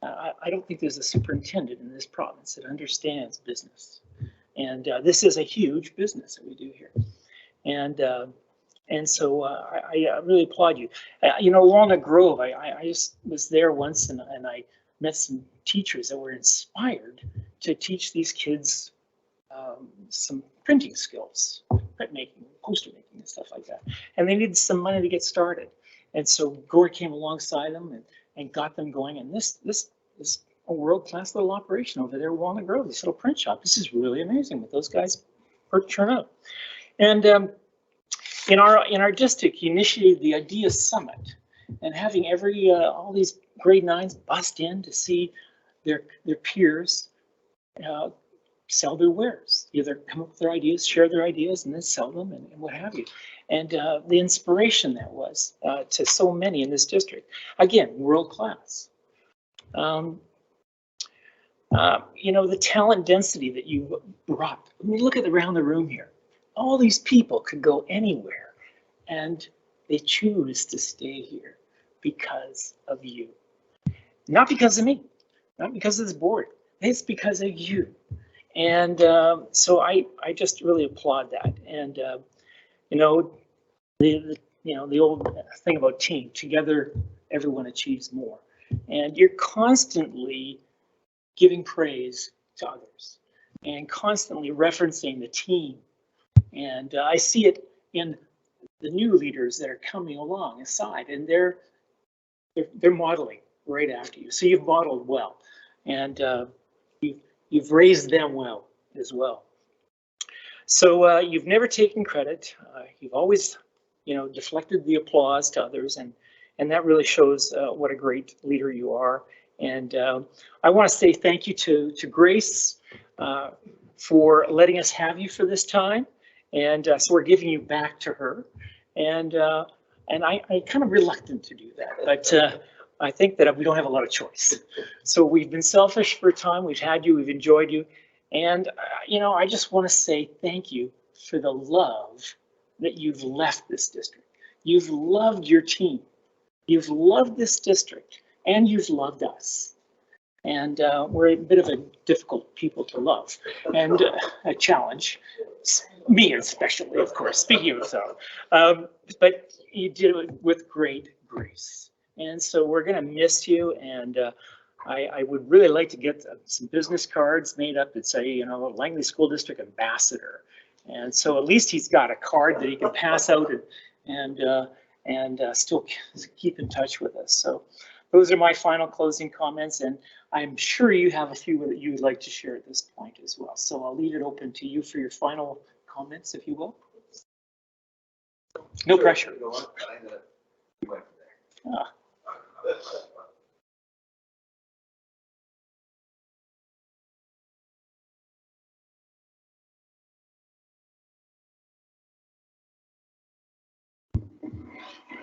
I don't think there's a superintendent in this province that understands business, and this is a huge business that we do here, and so I really applaud you. You know, Walnut Grove, I just was there once, and I met some teachers that were inspired to teach these kids some printing skills, printmaking, poster making, and stuff like that. And they needed some money to get started, and so Gord came alongside them and got them going. And this is a world-class little operation over there, Walnut Grove, this little print shop. This is really amazing what those guys turn out. And in our district, he initiated the Idea Summit, and having all these grade 9s bust in to see their peers sell their wares, either come up with their ideas, share their ideas, and then sell them, and what have you. And the inspiration that was to so many in this district, again, world class. You know, the talent density that you brought. I mean, look at around the room here. All these people could go anywhere, and they choose to stay here because of you. Not because of me, not because of this board. It's because of you. And so I just really applaud that. And you know, the you know, the old thing about team, together everyone achieves more. And you're constantly giving praise to others and constantly referencing the team. And I see it in the new leaders that are coming along aside, and they're modeling right after you. So you've modeled well, and you've raised them well as well. So you've never taken credit. You've always, you know, deflected the applause to others, and that really shows what a great leader you are. And I want to say thank you to Grace for letting us have you for this time. And so we're giving you back to her. And I'm kind of reluctant to do that, but I think that we don't have a lot of choice. So we've been selfish for a time. We've had you. We've enjoyed you. And, you know, I just want to say thank you for the love that you've left this district. You've loved your team. You've loved this district, and you've loved us. And we're a bit of a difficult people to love, and a challenge. Me especially, of course, speaking of yourself. But you did it with great grace. And so we're going to miss you. And I would really like to get some business cards made up that say, you know, Langley School District Ambassador. And so at least he's got a card that he can pass out and still keep in touch with us. So those are my final closing comments. And I'm sure you have a few that you would like to share at this point as well. So I'll leave it open to you for your final comments, if you will. No pressure.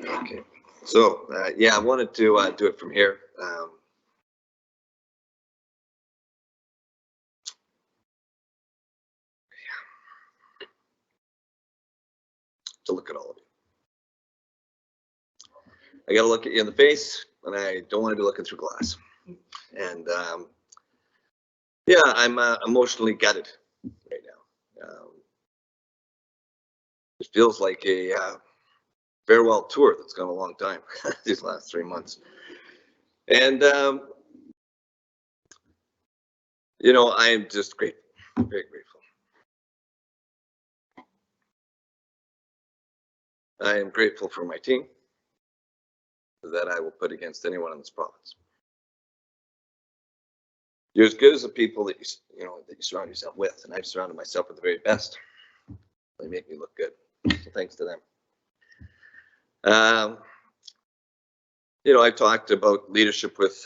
Okay, so yeah, I wanted to do it from here. To look at all of you. I got to look at you in the face, and I don't want to be looking through glass. And yeah, I'm emotionally gutted right now. It feels like a farewell tour that's gone a long time these last 3 months. And you know, I am just grateful, very grateful. I am grateful for my team that I will put against anyone in this province. You're as good as the people that you know that you surround yourself with, and I've surrounded myself with the very best. They make me look good, so thanks to them. You know, I talked about leadership with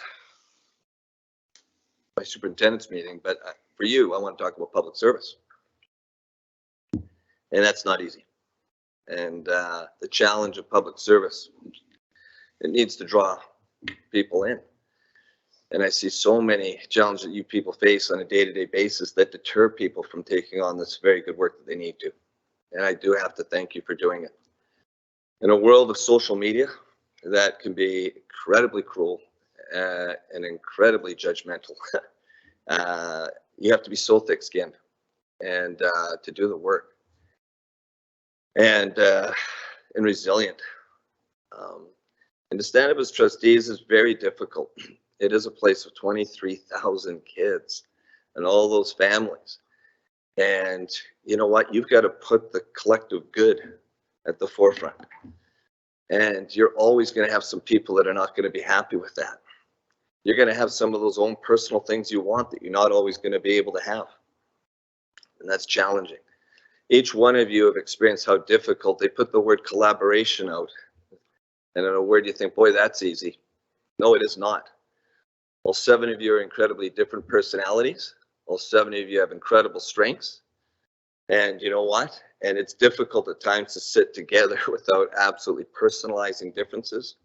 my superintendent's meeting, but for you, I want to talk about public service, and that's not easy. And the challenge of public service, it needs to draw people in. And I see so many challenges that you people face on a day-to-day basis that deter people from taking on this very good work that they need to. And I do have to thank you for doing it. In a world of social media that can be incredibly cruel and incredibly judgmental, you have to be so thick-skinned and to do the work. And resilient. And to stand up as trustees is very difficult. It is a place of 23,000 kids and all those families. And you know what? You've got to put the collective good at the forefront. And you're always going to have some people that are not going to be happy with that. You're going to have some of those own personal things you want that you're not always going to be able to have. And that's challenging. Each one of you have experienced how difficult they put the word collaboration out. And in a word you think, boy, that's easy. No, it is not. All 7 of you are incredibly different personalities. All 7 of you have incredible strengths. And you know what? And it's difficult at times to sit together without absolutely personalizing differences.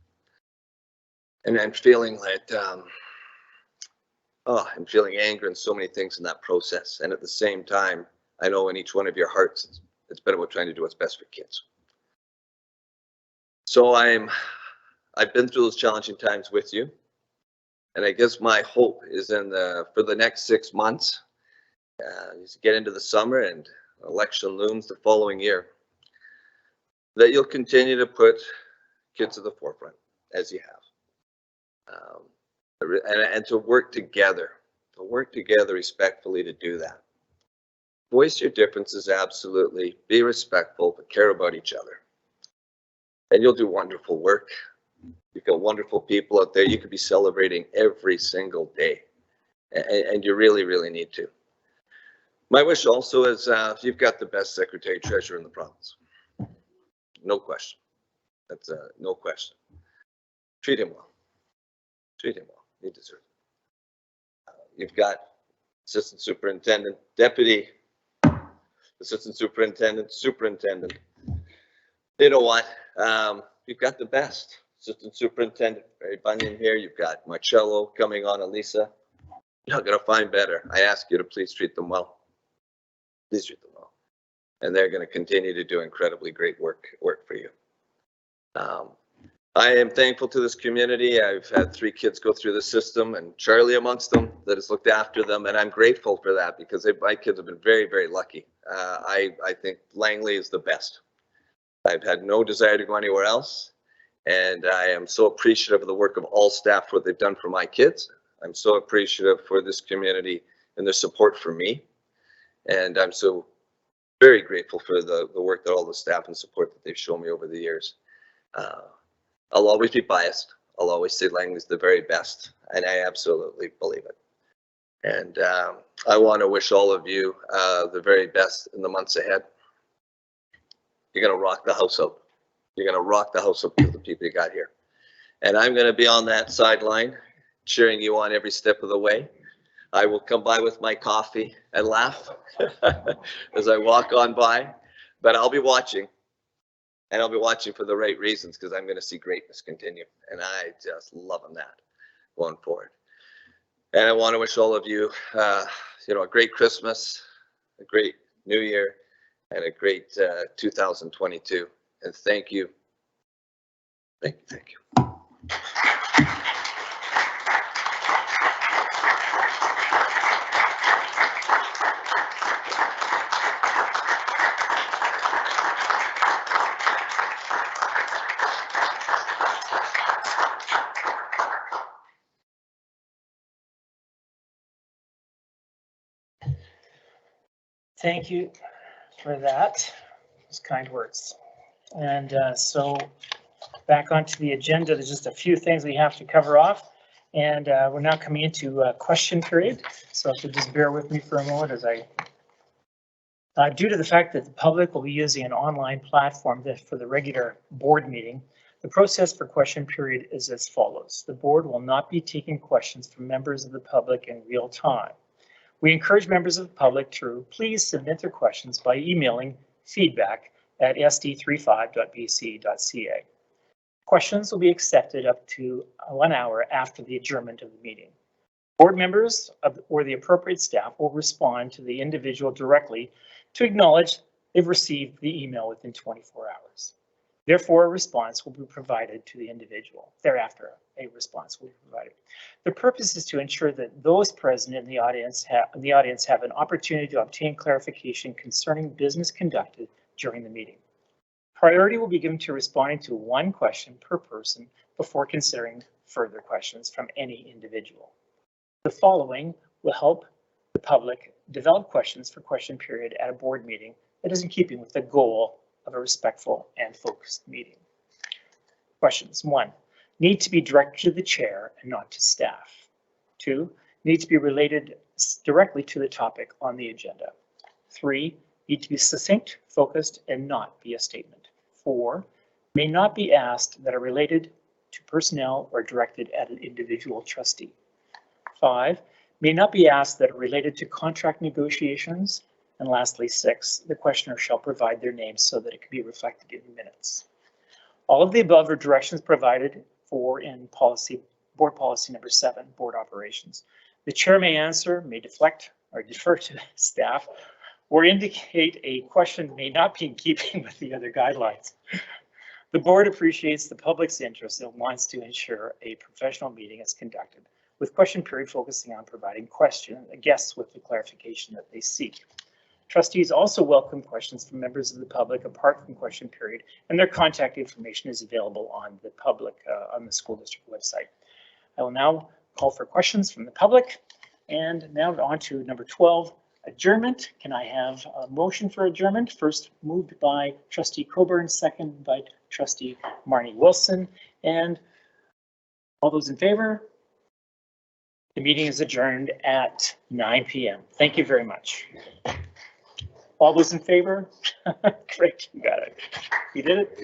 And then feeling like, I'm feeling anger and so many things in that process. And at the same time, I know in each one of your hearts, it's been about trying to do what's best for kids. So I've been through those challenging times with you. And I guess my hope is for the next 6 months, as you get into the summer and election looms the following year, that you'll continue to put kids at the forefront as you have. And to work together respectfully to do that. Voice your differences, absolutely. Be respectful, but care about each other. And you'll do wonderful work. You've got wonderful people out there. You could be celebrating every single day. And you really, really need to. My wish also is you've got the best Secretary Treasurer in the province. No question. That's no question. Treat him well. Treat him well. He deserves it. You've got Assistant Superintendent, Deputy Assistant Superintendent, Superintendent. You know what? You've got the best. Assistant Superintendent Barry Bunyan here. You've got Marcello coming on, Elisa. You're not going to find better. I ask you to please treat them well. Please treat them well. And they're going to continue to do incredibly great work for you. I am thankful to this community. I've had 3 kids go through the system, and Charlie amongst them that has looked after them, and I'm grateful for that because my kids have been very, very lucky. I think Langley is the best. I've had no desire to go anywhere else, and I am so appreciative of the work of all staff, what they've done for my kids. I'm so appreciative for this community and their support for me, and I'm so very grateful for the work that all the staff and support that they've shown me over the years. I'll always be biased. I'll always say Langley's the very best, and I absolutely believe it. And I want to wish all of you the very best in the months ahead. You're going to rock the house up. You're going to rock the house up with the people you got here. And I'm going to be on that sideline, cheering you on every step of the way. I will come by with my coffee and laugh as I walk on by, but I'll be watching. And I'll be watching for the right reasons because I'm going to see greatness continue. And I just loving that going forward. And I want to wish all of you, a great Christmas, a great New Year, and a great 2022. And thank you. Thank you. Thank you for that. Those kind words. And so back onto the agenda, there's just a few things we have to cover off. And we're now coming into question period. So if you just bear with me for a moment as due to the fact that the public will be using an online platform for the regular board meeting, the process for question period is as follows. The board will not be taking questions from members of the public in real time. We encourage members of the public to please submit their questions by emailing feedback@sd35.bc.ca. Questions will be accepted up to 1 hour after the adjournment of the meeting. Board members or the appropriate staff will respond to the individual directly to acknowledge they've received the email within 24 hours. Therefore, a response will be provided to the individual. Thereafter, a response will be provided. The purpose is to ensure that those present in the audience have an opportunity to obtain clarification concerning business conducted during the meeting. Priority will be given to responding to 1 question per person before considering further questions from any individual. The following will help the public develop questions for question period at a board meeting that is in keeping with the goal of a respectful and focused meeting. Questions. 1. Need to be directed to the chair and not to staff. 2. Need to be related directly to the topic on the agenda. 3. Need to be succinct, focused, and not be a statement. 4. May not be asked that are related to personnel or directed at an individual trustee. 5. May not be asked that are related to contract negotiations. And lastly, 6, the questioner shall provide their name so that it can be reflected in the minutes. All of the above are directions provided for in board policy number 7, board operations. The chair may answer, may deflect or defer to staff, or indicate a question may not be in keeping with the other guidelines. The board appreciates the public's interest and wants to ensure a professional meeting is conducted, with question period focusing on providing guests with the clarification that they seek. Trustees also welcome questions from members of the public apart from question period, and their contact information is available on the public, on the school district website. I will now call for questions from the public. And now on to number 12, adjournment. Can I have a motion for adjournment? First moved by Trustee Coburn, second by Trustee Marnie Wilson. And all those in favor? The meeting is adjourned at 9 p.m. Thank you very much. All those in favor? Great, you got it. You did it?